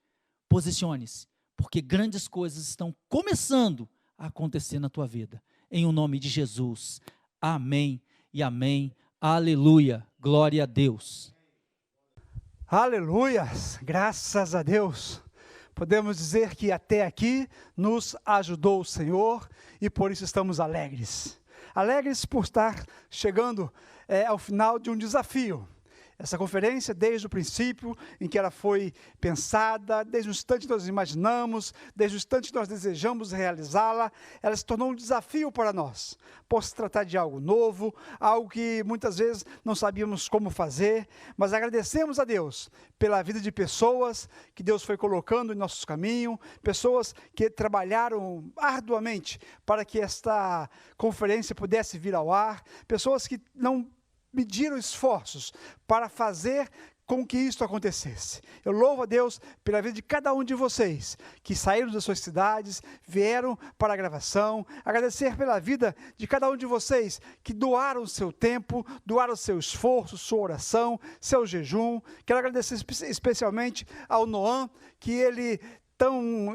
Posicione-se, porque grandes coisas estão começando a acontecer na tua vida. Em o nome de Jesus. Amém e amém. Aleluia. Glória a Deus.
Aleluias. Graças a Deus. Podemos dizer que até aqui nos ajudou o Senhor e por isso estamos alegres. Alegres por estar chegando ao final de um desafio. Essa conferência, desde o princípio em que ela foi pensada, desde o instante que nós imaginamos, desde o instante que nós desejamos realizá-la, ela se tornou um desafio para nós. Por se tratar de algo novo, algo que muitas vezes não sabíamos como fazer, mas agradecemos a Deus pela vida de pessoas que Deus foi colocando em nossos caminhos, pessoas que trabalharam arduamente para que esta conferência pudesse vir ao ar, pessoas que não mediram esforços para fazer com que isso acontecesse. Eu louvo a Deus pela vida de cada um de vocês que saíram das suas cidades, vieram para a gravação, agradecer pela vida de cada um de vocês que doaram o seu tempo, doaram o seu esforço, sua oração, seu jejum. Quero agradecer especialmente ao Noam, que ele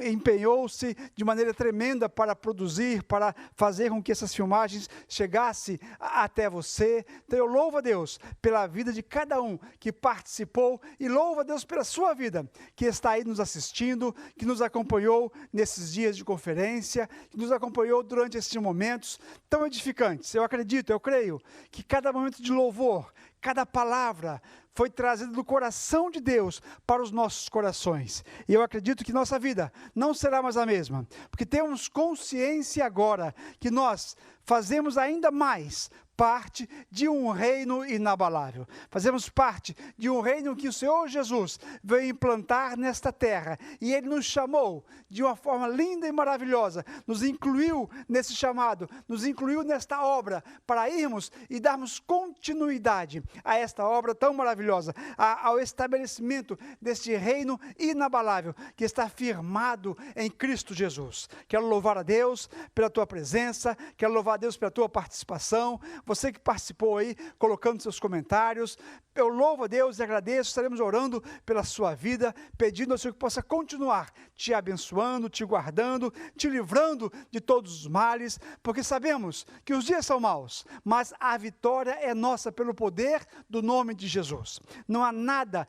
empenhou-se de maneira tremenda para produzir, para fazer com que essas filmagens chegassem até você. Então eu louvo a Deus pela vida de cada um que participou e louvo a Deus pela sua vida, que está aí nos assistindo, que nos acompanhou nesses dias de conferência, que nos acompanhou durante esses momentos tão edificantes. Eu acredito, eu creio que cada momento de louvor, cada palavra foi trazida do coração de Deus para os nossos corações. E eu acredito que nossa vida não será mais a mesma, porque temos consciência agora que nós fazemos ainda mais parte de um reino inabalável. Fazemos parte de um reino que o Senhor Jesus veio implantar nesta terra. E Ele nos chamou de uma forma linda e maravilhosa. Nos incluiu nesse chamado, nos incluiu nesta obra, para irmos e darmos continuidade a esta obra tão maravilhosa, ao estabelecimento deste reino inabalável, que está firmado em Cristo Jesus. Quero louvar a Deus pela tua presença, quero louvar a Deus pela tua participação. Você que participou aí, colocando seus comentários, eu louvo a Deus e agradeço, estaremos orando pela sua vida, pedindo ao Senhor que possa continuar te abençoando, te guardando, te livrando de todos os males, porque sabemos que os dias são maus, mas a vitória é nossa pelo poder do nome de Jesus. Não há nada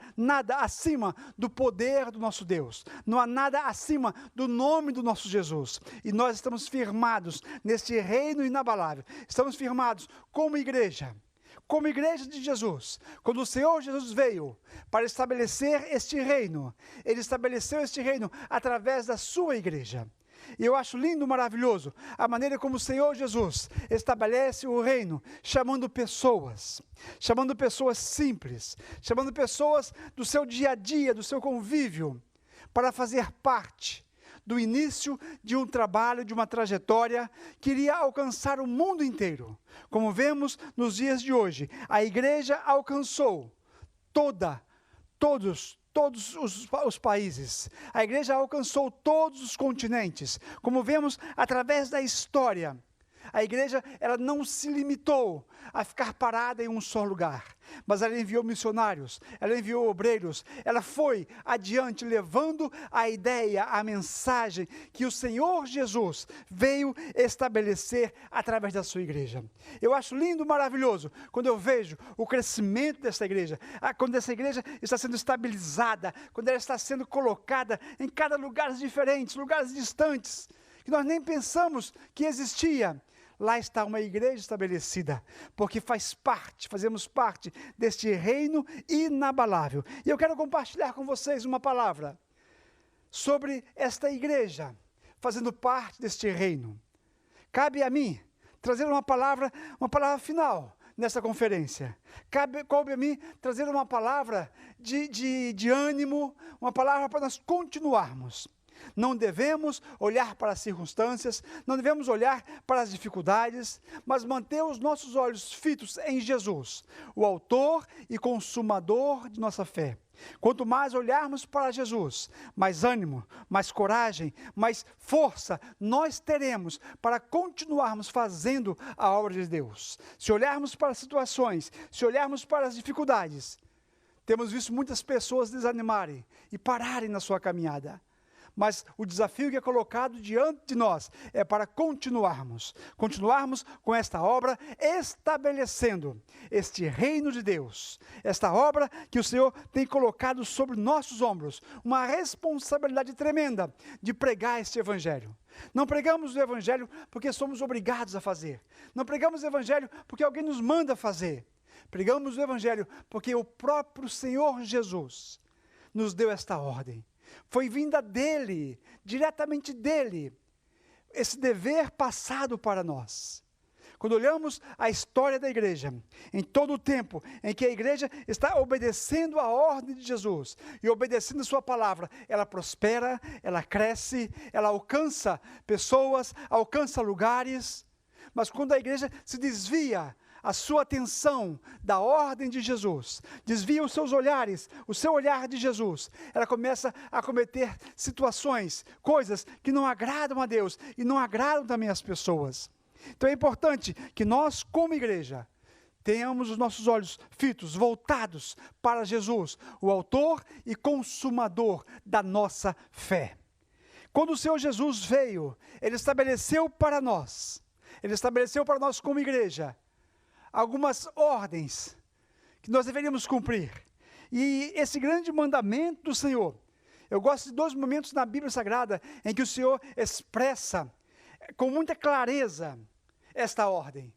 acima do poder do nosso Deus, não há nada acima do nome do nosso Jesus, e nós estamos firmados neste reino inabalável, estamos firmados como igreja de Jesus. Quando o Senhor Jesus veio para estabelecer este reino, Ele estabeleceu este reino através da sua igreja. E eu acho lindo, maravilhoso, a maneira como o Senhor Jesus estabelece o reino, chamando pessoas simples, chamando pessoas do seu dia a dia, do seu convívio, para fazer parte do início de um trabalho, de uma trajetória que iria alcançar o mundo inteiro. Como vemos nos dias de hoje, a igreja alcançou todos os países. A igreja alcançou todos os continentes. Como vemos através da história, A igreja, ela não se limitou a ficar parada em um só lugar, mas ela enviou missionários, ela enviou obreiros, ela foi adiante levando a ideia, a mensagem que o Senhor Jesus veio estabelecer através da sua igreja. Eu acho lindo, maravilhoso, quando eu vejo o crescimento dessa igreja, quando essa igreja está sendo estabilizada, quando ela está sendo colocada em cada lugar diferente, lugares distantes, que nós nem pensamos que existia. Lá está uma igreja estabelecida, porque fazemos parte deste reino inabalável. E eu quero compartilhar com vocês uma palavra sobre esta igreja, fazendo parte deste reino. Cabe a mim trazer uma palavra final nessa conferência. Cabe a mim trazer uma palavra de ânimo, uma palavra para nós continuarmos. Não devemos olhar para as circunstâncias, não devemos olhar para as dificuldades, mas manter os nossos olhos fitos em Jesus, o autor e consumador de nossa fé. Quanto mais olharmos para Jesus, mais ânimo, mais coragem, mais força nós teremos para continuarmos fazendo a obra de Deus. Se olharmos para as situações, se olharmos para as dificuldades, temos visto muitas pessoas desanimarem e pararem na sua caminhada. Mas o desafio que é colocado diante de nós é para continuarmos com esta obra, estabelecendo este reino de Deus, esta obra que o Senhor tem colocado sobre nossos ombros, uma responsabilidade tremenda de pregar este evangelho. Não pregamos o evangelho porque somos obrigados a fazer, não pregamos o evangelho porque alguém nos manda fazer, pregamos o evangelho porque o próprio Senhor Jesus nos deu esta ordem. Foi vinda dele, diretamente dele, esse dever passado para nós. Quando olhamos a história da igreja, em todo o tempo em que a igreja está obedecendo a ordem de Jesus e obedecendo a sua palavra, ela prospera, ela cresce, ela alcança pessoas, alcança lugares. Mas quando a igreja se desvia a sua atenção da ordem de Jesus, desvia os seus olhares, o seu olhar de Jesus, ela começa a cometer situações, coisas que não agradam a Deus e não agradam também as pessoas. Então é importante que nós, como igreja, tenhamos os nossos olhos fitos, voltados para Jesus, o autor e consumador da nossa fé. Quando o Senhor Jesus veio, Ele estabeleceu para nós como igreja, algumas ordens que nós deveríamos cumprir. E esse grande mandamento do Senhor, eu gosto de 2 momentos na Bíblia Sagrada em que o Senhor expressa com muita clareza esta ordem.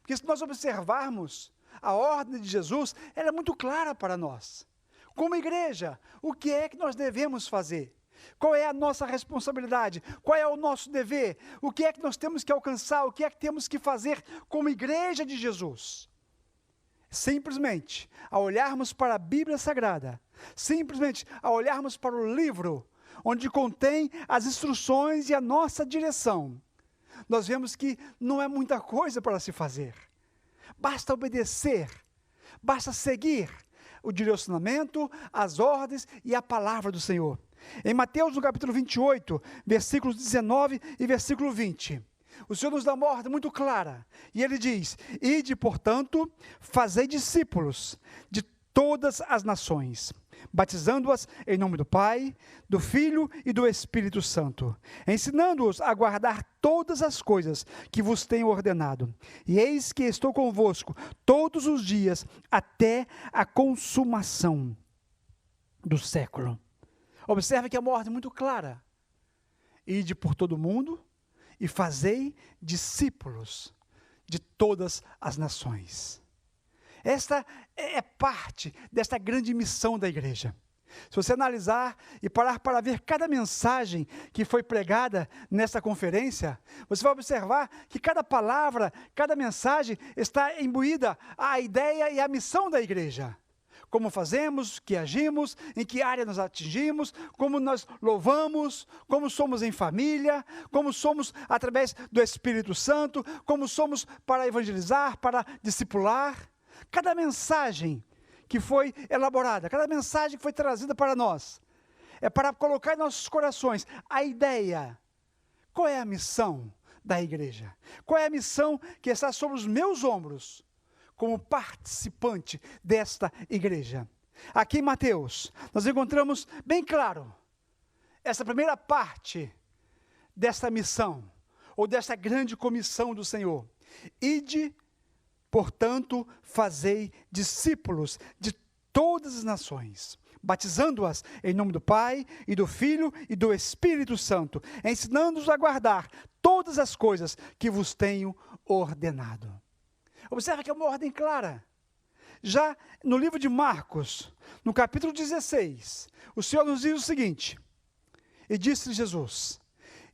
Porque se nós observarmos a ordem de Jesus, ela é muito clara para nós. Como igreja, o que é que nós devemos fazer? Qual é a nossa responsabilidade? Qual é o nosso dever? O que é que nós temos que alcançar? O que é que temos que fazer como igreja de Jesus? Simplesmente, ao olharmos para a Bíblia Sagrada, simplesmente ao olharmos para o livro, onde contém as instruções e a nossa direção, nós vemos que não é muita coisa para se fazer. Basta obedecer, basta seguir o direcionamento, as ordens e a palavra do Senhor. Em Mateus, no capítulo 28, versículos 19 e versículo 20, o Senhor nos dá uma ordem muito clara, e Ele diz: ide, portanto, fazei discípulos de todas as nações, batizando-as em nome do Pai, do Filho e do Espírito Santo, ensinando-os a guardar todas as coisas que vos tenho ordenado. E eis que estou convosco todos os dias, até a consumação do século. Observe que é uma ordem muito clara. Ide por todo o mundo e fazei discípulos de todas as nações. Esta é parte desta grande missão da igreja. Se você analisar e parar para ver cada mensagem que foi pregada nessa conferência, você vai observar que cada palavra, cada mensagem está imbuída à ideia e à missão da igreja. Como fazemos, que agimos, em que área nos atingimos, como nós louvamos, como somos em família, como somos através do Espírito Santo, como somos para evangelizar, para discipular. Cada mensagem que foi elaborada, cada mensagem que foi trazida para nós, é para colocar em nossos corações a ideia. Qual é a missão da igreja? Qual é a missão que está sobre os meus ombros como participante desta igreja? Aqui em Mateus, nós encontramos bem claro essa primeira parte desta missão, ou desta grande comissão do Senhor. Ide, portanto, fazei discípulos de todas as nações, batizando-as em nome do Pai, e do Filho, e do Espírito Santo, ensinando-os a guardar todas as coisas que vos tenho ordenado. Observe que é uma ordem clara. Já no livro de Marcos, no capítulo 16, o Senhor nos diz o seguinte: e disse Jesus: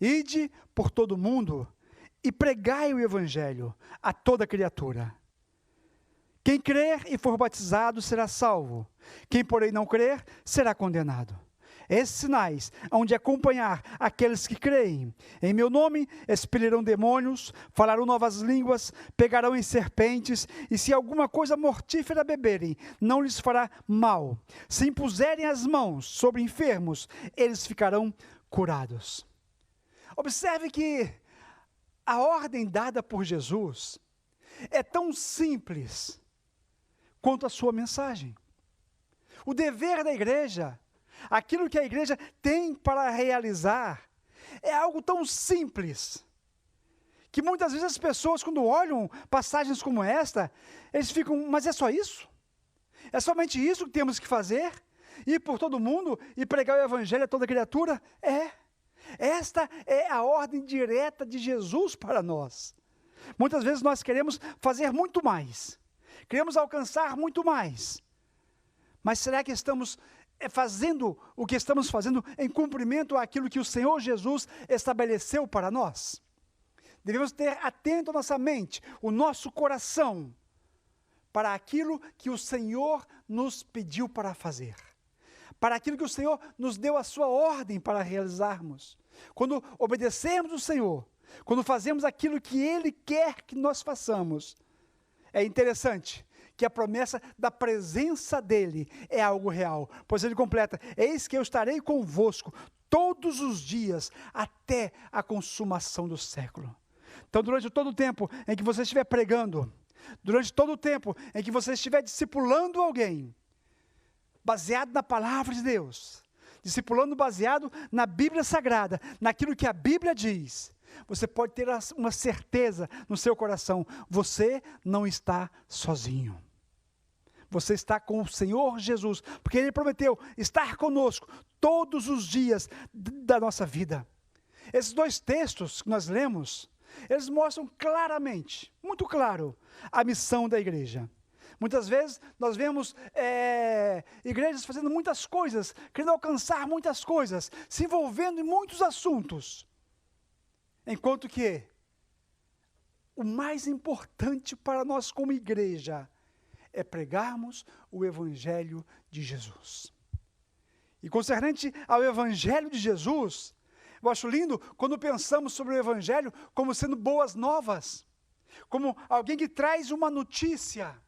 ide por todo o mundo e pregai o evangelho a toda criatura. Quem crer e for batizado será salvo. Quem, porém, não crer, será condenado. Esses sinais hão de acompanhar aqueles que creem. Em meu nome expelirão demônios, falarão novas línguas, pegarão em serpentes, e se alguma coisa mortífera beberem, não lhes fará mal. Se impuserem as mãos sobre enfermos, eles ficarão curados. Observe que a ordem dada por Jesus é tão simples quanto a sua mensagem. O dever da igreja, aquilo que a igreja tem para realizar, é algo tão simples, que muitas vezes as pessoas, quando olham passagens como esta, eles ficam, mas é só isso? É somente isso que temos que fazer? Ir por todo mundo e pregar o evangelho a toda criatura? Esta é a ordem direta de Jesus para nós. Muitas vezes nós queremos fazer muito mais, queremos alcançar muito mais, mas será que estamos fazendo o que estamos fazendo em cumprimento àquilo que o Senhor Jesus estabeleceu para nós? Devemos ter atento a nossa mente, o nosso coração, para aquilo que o Senhor nos pediu para fazer, para aquilo que o Senhor nos deu a sua ordem para realizarmos. Quando obedecemos o Senhor, quando fazemos aquilo que Ele quer que nós façamos, é interessante que a promessa da presença dEle é algo real, pois Ele completa: eis que eu estarei convosco todos os dias, até a consumação do século. Então, durante todo o tempo em que você estiver pregando, durante todo o tempo em que você estiver discipulando alguém, baseado na palavra de Deus, discipulando baseado na Bíblia Sagrada, naquilo que a Bíblia diz, você pode ter uma certeza no seu coração: você não está sozinho. Você está com o Senhor Jesus, porque Ele prometeu estar conosco todos os dias da nossa vida. Esses dois textos que nós lemos, eles mostram claramente, muito claro, a missão da igreja. Muitas vezes nós vemos igrejas fazendo muitas coisas, querendo alcançar muitas coisas, se envolvendo em muitos assuntos, enquanto que o mais importante para nós como igreja é pregarmos o Evangelho de Jesus. E concernente ao Evangelho de Jesus, eu acho lindo quando pensamos sobre o Evangelho como sendo boas novas, como alguém que traz uma notícia.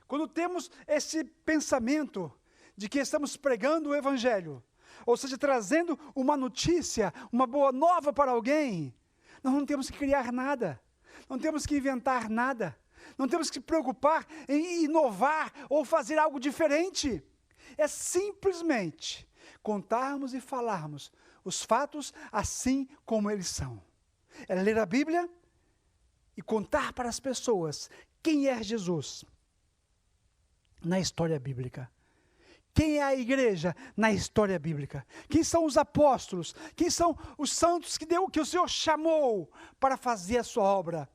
Quando temos esse pensamento de que estamos pregando o Evangelho, ou seja, trazendo uma notícia, uma boa nova para alguém, nós não temos que criar nada, não temos que inventar nada, não temos que se preocupar em inovar ou fazer algo diferente. É simplesmente contarmos e falarmos os fatos assim como eles são. É ler a Bíblia e contar para as pessoas quem é Jesus na história bíblica. Quem é a igreja na história bíblica? Quem são os apóstolos? Quem são os santos que o Senhor chamou para fazer a sua obra?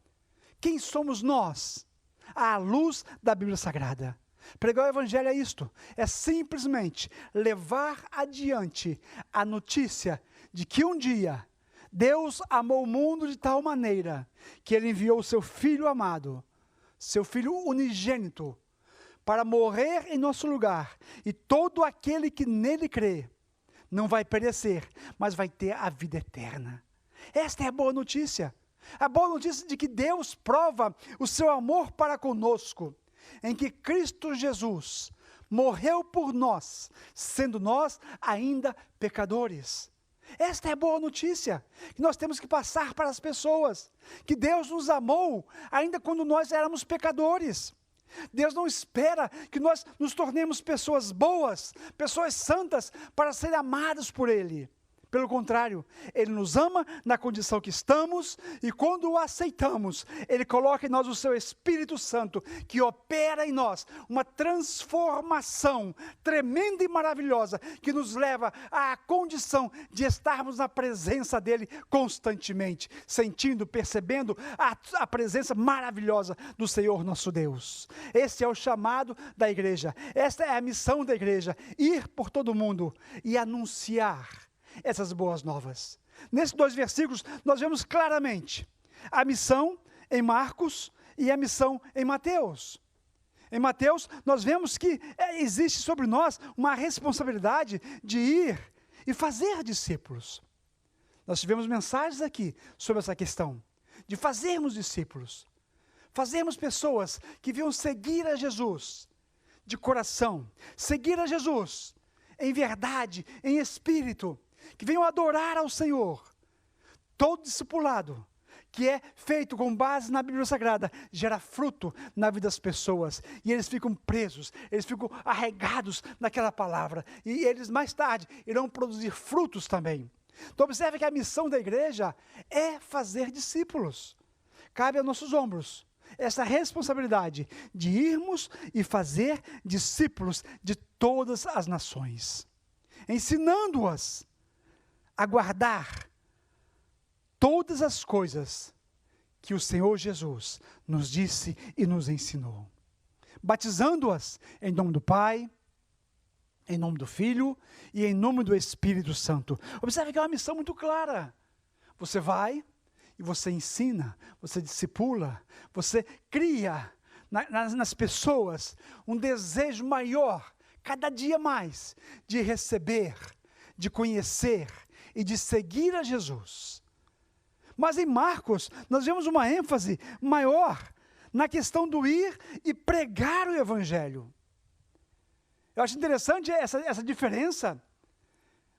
Quem somos nós? À luz da Bíblia Sagrada. Pregar o Evangelho é isto, é simplesmente levar adiante a notícia de que um dia Deus amou o mundo de tal maneira que Ele enviou o seu Filho amado, seu Filho unigênito, para morrer em nosso lugar, e todo aquele que nele crê não vai perecer, mas vai ter a vida eterna. Esta é a boa notícia. A boa notícia de que Deus prova o seu amor para conosco, em que Cristo Jesus morreu por nós, sendo nós ainda pecadores. Esta é a boa notícia que nós temos que passar para as pessoas, que Deus nos amou ainda quando nós éramos pecadores. Deus não espera que nós nos tornemos pessoas boas, pessoas santas, para serem amadas por Ele. Pelo contrário, Ele nos ama na condição que estamos, e quando o aceitamos, Ele coloca em nós o seu Espírito Santo, que opera em nós uma transformação tremenda e maravilhosa, que nos leva à condição de estarmos na presença dEle constantemente, sentindo, percebendo a presença maravilhosa do Senhor nosso Deus. Esse é o chamado da igreja, esta é a missão da igreja, ir por todo mundo e anunciar essas boas novas. Nesses 2 versículos, nós vemos claramente a missão em Marcos e a missão em Mateus. Em Mateus, nós vemos que existe sobre nós uma responsabilidade de ir e fazer discípulos. Nós tivemos mensagens aqui sobre essa questão, de fazermos discípulos. Fazermos pessoas que venham seguir a Jesus de coração, seguir a Jesus em verdade, em espírito, que venham adorar ao Senhor. Todo discipulado que é feito com base na Bíblia Sagrada gera fruto na vida das pessoas, e eles ficam presos, eles ficam arraigados naquela palavra, e eles mais tarde irão produzir frutos também. Então observe que a missão da igreja é fazer discípulos. Cabe a nossos ombros essa responsabilidade de irmos e fazer discípulos de todas as nações, ensinando-as a guardar todas as coisas que o Senhor Jesus nos disse e nos ensinou, batizando-as em nome do Pai, em nome do Filho e em nome do Espírito Santo. Observe que é uma missão muito clara. Você vai e você ensina, você discipula, você cria nas pessoas um desejo maior, cada dia mais, de receber, de conhecer e de seguir a Jesus. Mas em Marcos, nós vemos uma ênfase maior na questão do ir e pregar o Evangelho. Eu acho interessante essa diferença.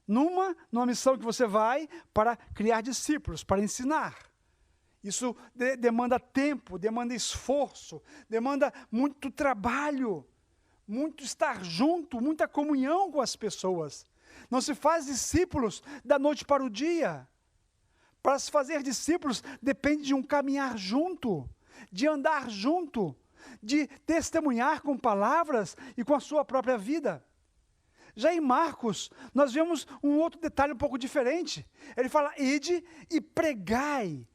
Numa missão que você vai para criar discípulos, para ensinar. Isso demanda tempo, demanda esforço, demanda muito trabalho, muito estar junto, muita comunhão com as pessoas. Não se faz discípulos da noite para o dia. Para se fazer discípulos depende de um caminhar junto, de andar junto, de testemunhar com palavras e com a sua própria vida. Já em Marcos, nós vemos um outro detalhe um pouco diferente. Ele fala: ide e pregai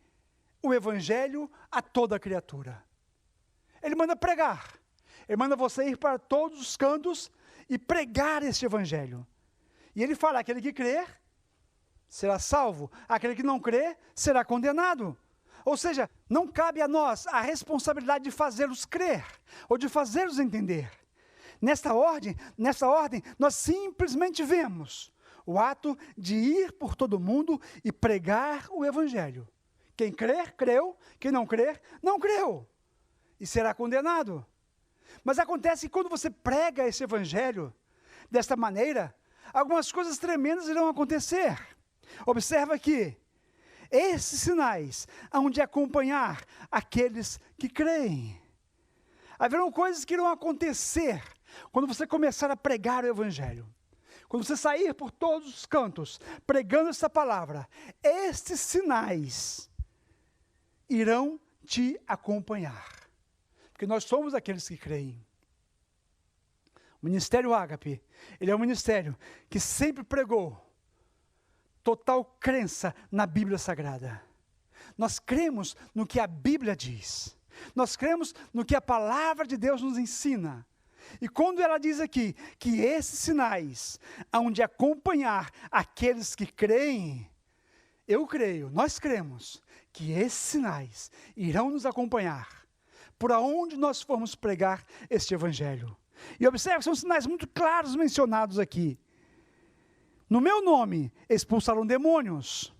o Evangelho a toda criatura. Ele manda pregar. Ele manda você ir para todos os cantos e pregar este Evangelho. E ele fala: aquele que crer será salvo, aquele que não crer será condenado. Ou seja, não cabe a nós a responsabilidade de fazê-los crer ou de fazê-los entender. Nessa ordem, nós simplesmente vemos o ato de ir por todo mundo e pregar o Evangelho. Quem crer, creu. Quem não crer, não creu. E será condenado. Mas acontece que quando você prega esse Evangelho desta maneira, algumas coisas tremendas irão acontecer. Observa que esses sinais hão de acompanhar aqueles que creem. Haverão coisas que irão acontecer quando você começar a pregar o Evangelho. Quando você sair por todos os cantos pregando essa palavra, estes sinais irão te acompanhar. Porque nós somos aqueles que creem. O Ministério Ágape, ele é um ministério que sempre pregou total crença na Bíblia Sagrada. Nós cremos no que a Bíblia diz. Nós cremos no que a palavra de Deus nos ensina. E quando ela diz aqui que esses sinais hão de acompanhar aqueles que creem, eu creio, nós cremos que esses sinais irão nos acompanhar por aonde nós formos pregar este Evangelho. E observe, são sinais muito claros mencionados aqui. No meu nome expulsarão demônios,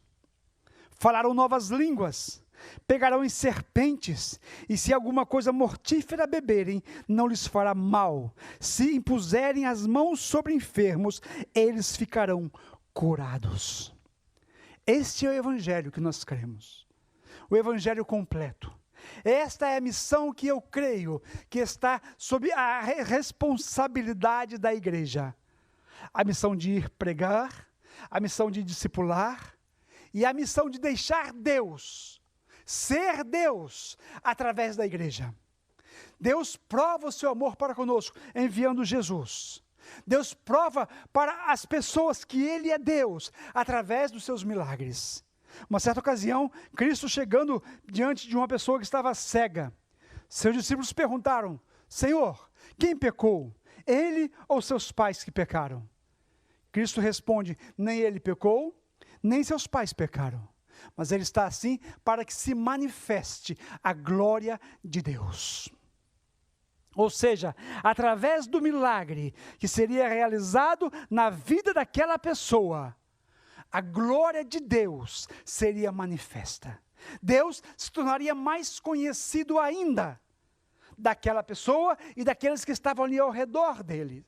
falarão novas línguas, pegarão em serpentes, e se alguma coisa mortífera beberem, não lhes fará mal. Se impuserem as mãos sobre enfermos, eles ficarão curados. Este é o evangelho que nós cremos, o evangelho completo. Esta é a missão que eu creio que está sob a responsabilidade da igreja. A missão de ir pregar, a missão de discipular e a missão de deixar Deus, ser Deus, através da igreja. Deus prova o seu amor para conosco, enviando Jesus. Deus prova para as pessoas que Ele é Deus, através dos seus milagres. Uma certa ocasião, Cristo chegando diante de uma pessoa que estava cega. Seus discípulos perguntaram: Senhor, quem pecou? Ele ou seus pais que pecaram? Cristo responde: nem ele pecou, nem seus pais pecaram. Mas ele está assim para que se manifeste a glória de Deus. Ou seja, através do milagre que seria realizado na vida daquela pessoa, a glória de Deus seria manifesta. Deus se tornaria mais conhecido ainda daquela pessoa e daqueles que estavam ali ao redor dele.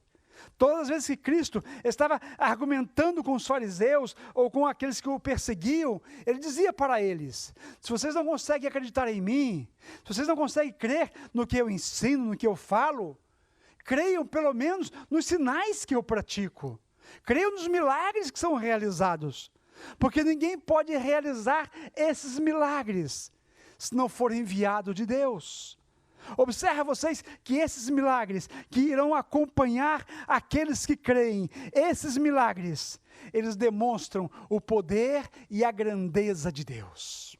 Todas as vezes que Cristo estava argumentando com os fariseus ou com aqueles que o perseguiam, ele dizia para eles: se vocês não conseguem acreditar em mim, se vocês não conseguem crer no que eu ensino, no que eu falo, creiam pelo menos nos sinais que eu pratico. Creiam nos milagres que são realizados. Porque ninguém pode realizar esses milagres se não for enviado de Deus. Observe vocês que esses milagres que irão acompanhar aqueles que creem, esses milagres, eles demonstram o poder e a grandeza de Deus.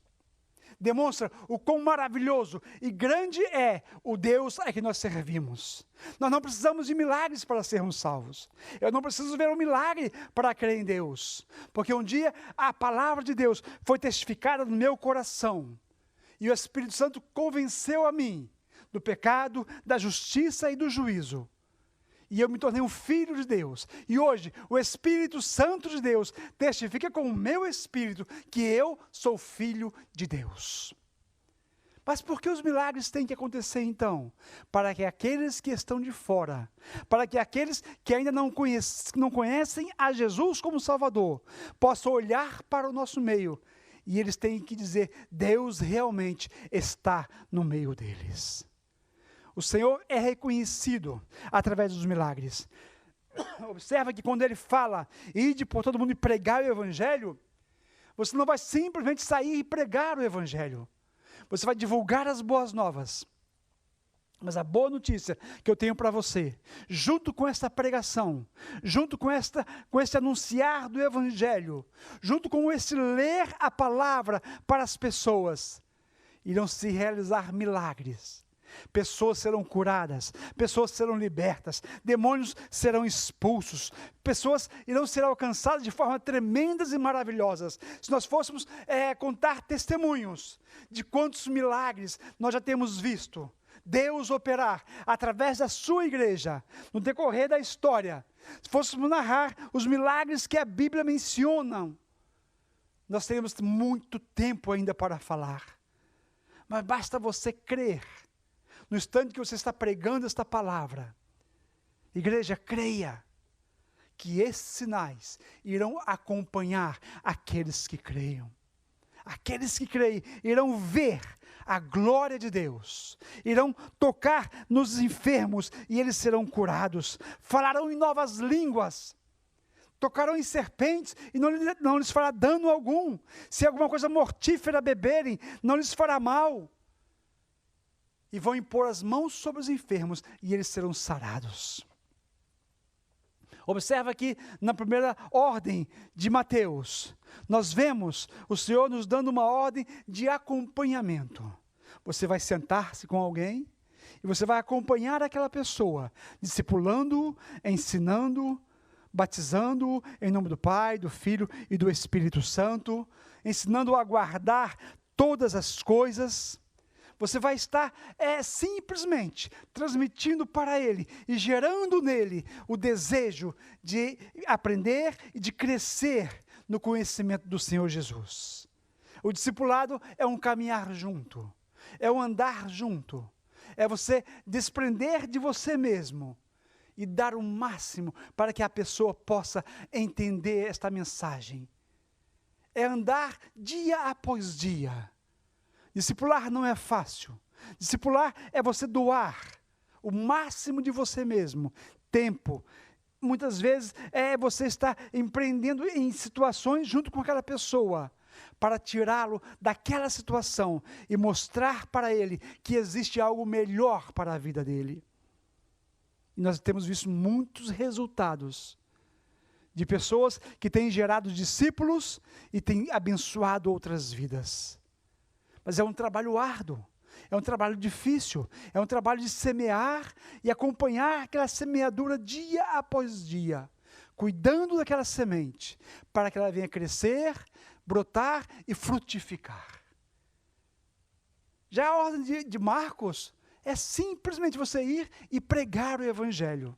Demonstra o quão maravilhoso e grande é o Deus a que nós servimos. Nós não precisamos de milagres para sermos salvos. Eu não preciso ver um milagre para crer em Deus. Porque um dia a palavra de Deus foi testificada no meu coração. E o Espírito Santo convenceu a mim do pecado, da justiça e do juízo. E eu me tornei um filho de Deus. E hoje, o Espírito Santo de Deus testifica com o meu espírito que eu sou filho de Deus. Mas por que os milagres têm que acontecer então? Para que aqueles que estão de fora, para que aqueles que ainda não conhecem a Jesus como Salvador, possam olhar para o nosso meio e eles têm que dizer: Deus realmente está no meio deles. O Senhor é reconhecido através dos milagres. Observa que quando Ele fala, ide por todo mundo e pregar o Evangelho, você não vai simplesmente sair e pregar o Evangelho. Você vai divulgar as boas novas. Mas a boa notícia que eu tenho para você, junto com esta pregação, junto com esse anunciar do Evangelho, junto com esse ler a palavra para as pessoas, irão se realizar milagres. Pessoas serão curadas, pessoas serão libertas, demônios serão expulsos, pessoas irão ser alcançadas de forma tremendas e maravilhosas. Se nós fôssemos contar testemunhos de quantos milagres nós já temos visto Deus operar através da sua igreja no decorrer da história, se fôssemos narrar os milagres que a Bíblia menciona, nós teríamos muito tempo ainda para falar. Mas basta você crer. No instante que você está pregando esta palavra, igreja, creia que esses sinais irão acompanhar aqueles que creiam. Aqueles que creem irão ver a glória de Deus, irão tocar nos enfermos e eles serão curados, falarão em novas línguas, tocarão em serpentes e não lhes fará dano algum. Se alguma coisa mortífera beberem, não lhes fará mal. E vão impor as mãos sobre os enfermos e eles serão sarados. Observa aqui na primeira ordem de Mateus, nós vemos o Senhor nos dando uma ordem de acompanhamento. Você vai sentar-se com alguém e você vai acompanhar aquela pessoa, discipulando-o, ensinando-o, batizando-o em nome do Pai, do Filho e do Espírito Santo, ensinando-o a guardar todas as coisas. Você vai estar simplesmente transmitindo para ele e gerando nele o desejo de aprender e de crescer no conhecimento do Senhor Jesus. O discipulado é um caminhar junto, é um andar junto, é você desprender de você mesmo e dar o máximo para que a pessoa possa entender esta mensagem. é andar dia após dia. Discipular não é fácil. Discipular é você doar o máximo de você mesmo, tempo. Muitas vezes é você estar empreendendo em situações junto com aquela pessoa, para tirá-lo daquela situação e mostrar para ele que existe algo melhor para a vida dele. E nós temos visto muitos resultados de pessoas que têm gerado discípulos e têm abençoado outras vidas. Mas é um trabalho árduo, é um trabalho difícil, é um trabalho de semear e acompanhar aquela semeadura dia após dia, cuidando daquela semente, para que ela venha crescer, brotar e frutificar. Já a ordem de Marcos é simplesmente você ir e pregar o Evangelho.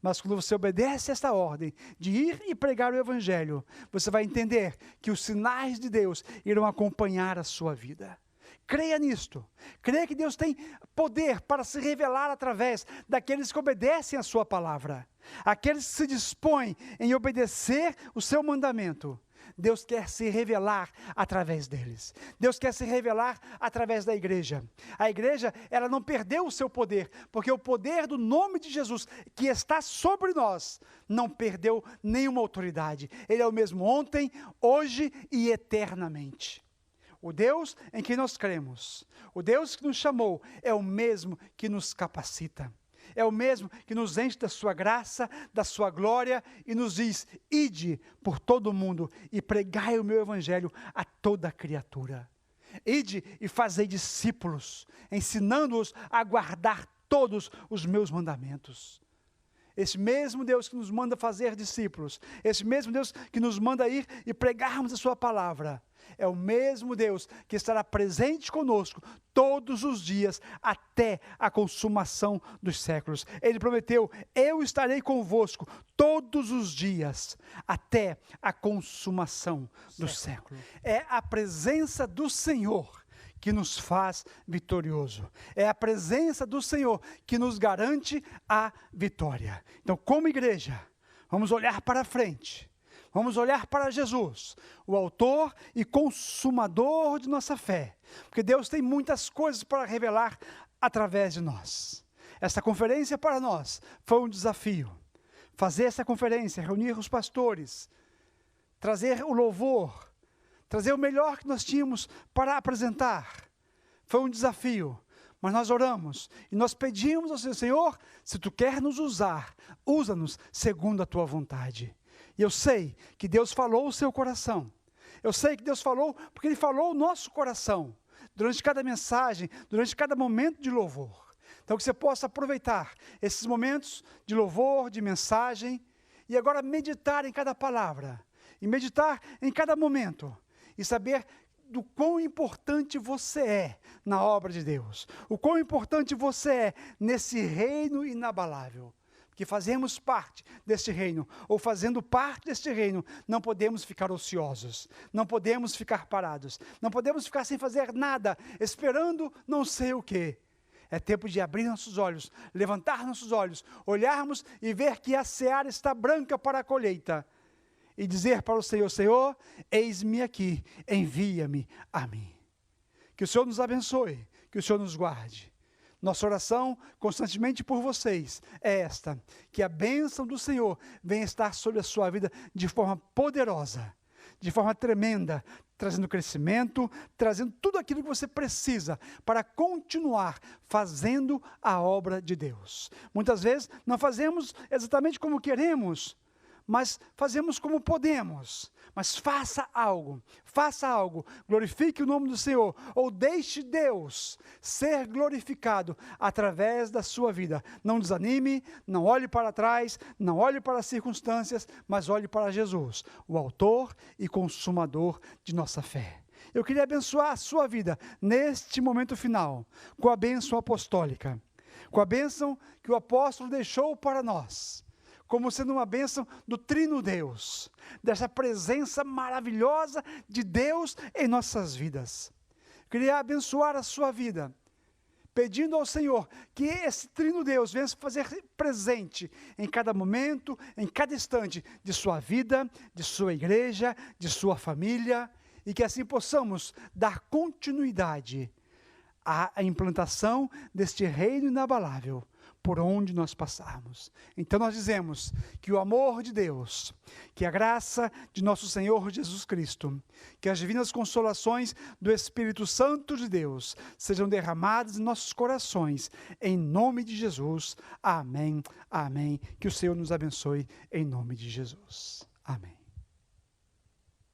Mas quando você obedece a esta ordem de ir e pregar o Evangelho, você vai entender que os sinais de Deus irão acompanhar a sua vida. Creia nisto. Creia que Deus tem poder para se revelar através daqueles que obedecem a sua palavra. Aqueles que se dispõem em obedecer o seu mandamento. Deus quer se revelar através deles. Deus quer se revelar através da igreja. A igreja, ela não perdeu o seu poder, porque o poder do nome de Jesus, que está sobre nós, não perdeu nenhuma autoridade. Ele é o mesmo ontem, hoje e eternamente. O Deus em que nós cremos, o Deus que nos chamou, é o mesmo que nos capacita. É o mesmo que nos enche da sua graça, da sua glória e nos diz: ide por todo o mundo e pregai o meu evangelho a toda criatura. Ide e fazei discípulos, ensinando-os a guardar todos os meus mandamentos. Esse mesmo Deus que nos manda fazer discípulos, esse mesmo Deus que nos manda ir e pregarmos a sua palavra, é o mesmo Deus que estará presente conosco todos os dias até a consumação dos séculos. Ele prometeu: eu estarei convosco todos os dias até a consumação dos séculos. É a presença do Senhor que nos faz vitorioso. É a presença do Senhor que nos garante a vitória. Então, como igreja, vamos olhar para frente. Vamos olhar para Jesus, o autor e consumador de nossa fé. Porque Deus tem muitas coisas para revelar através de nós. Esta conferência para nós foi um desafio. Fazer essa conferência, reunir os pastores, trazer o louvor, trazer o melhor que nós tínhamos para apresentar. Foi um desafio, mas nós oramos e nós pedimos ao Senhor: Senhor, se Tu quer nos usar, usa-nos segundo a Tua vontade. E eu sei que Deus falou o seu coração. Eu sei que Deus falou porque Ele falou o nosso coração. Durante cada mensagem, durante cada momento de louvor. Então que você possa aproveitar esses momentos de louvor, de mensagem, e agora meditar em cada palavra. E meditar em cada momento. E saber do quão importante você é na obra de Deus. O quão importante você é nesse reino inabalável. Que fazemos parte deste reino, ou fazendo parte deste reino, não podemos ficar ociosos, não podemos ficar parados, não podemos ficar sem fazer nada, esperando não sei o quê. É tempo de abrir nossos olhos, levantar nossos olhos, olharmos e ver que a seara está branca para a colheita, e dizer para o Senhor: Senhor, eis-me aqui, envia-me a mim. Que o Senhor nos abençoe, que o Senhor nos guarde. Nossa oração constantemente por vocês é esta: que a bênção do Senhor venha estar sobre a sua vida de forma poderosa, de forma tremenda, trazendo crescimento, trazendo tudo aquilo que você precisa para continuar fazendo a obra de Deus. Muitas vezes não fazemos exatamente como queremos, mas fazemos como podemos. Mas faça algo, glorifique o nome do Senhor, ou deixe Deus ser glorificado através da sua vida. Não desanime, não olhe para trás, não olhe para as circunstâncias, mas olhe para Jesus, o autor e consumador de nossa fé. Eu queria abençoar a sua vida neste momento final, com a bênção apostólica, com a bênção que o apóstolo deixou para nós, como sendo uma bênção do Trino Deus, dessa presença maravilhosa de Deus em nossas vidas. Queria abençoar a sua vida, pedindo ao Senhor que esse Trino Deus venha se fazer presente em cada momento, em cada instante de sua vida, de sua igreja, de sua família, e que assim possamos dar continuidade à implantação deste reino inabalável por onde nós passarmos. Então nós dizemos que o amor de Deus, que a graça de nosso Senhor Jesus Cristo, que as divinas consolações do Espírito Santo de Deus sejam derramadas em nossos corações, em nome de Jesus. Amém, amém. Que o Senhor nos abençoe em nome de Jesus. Amém.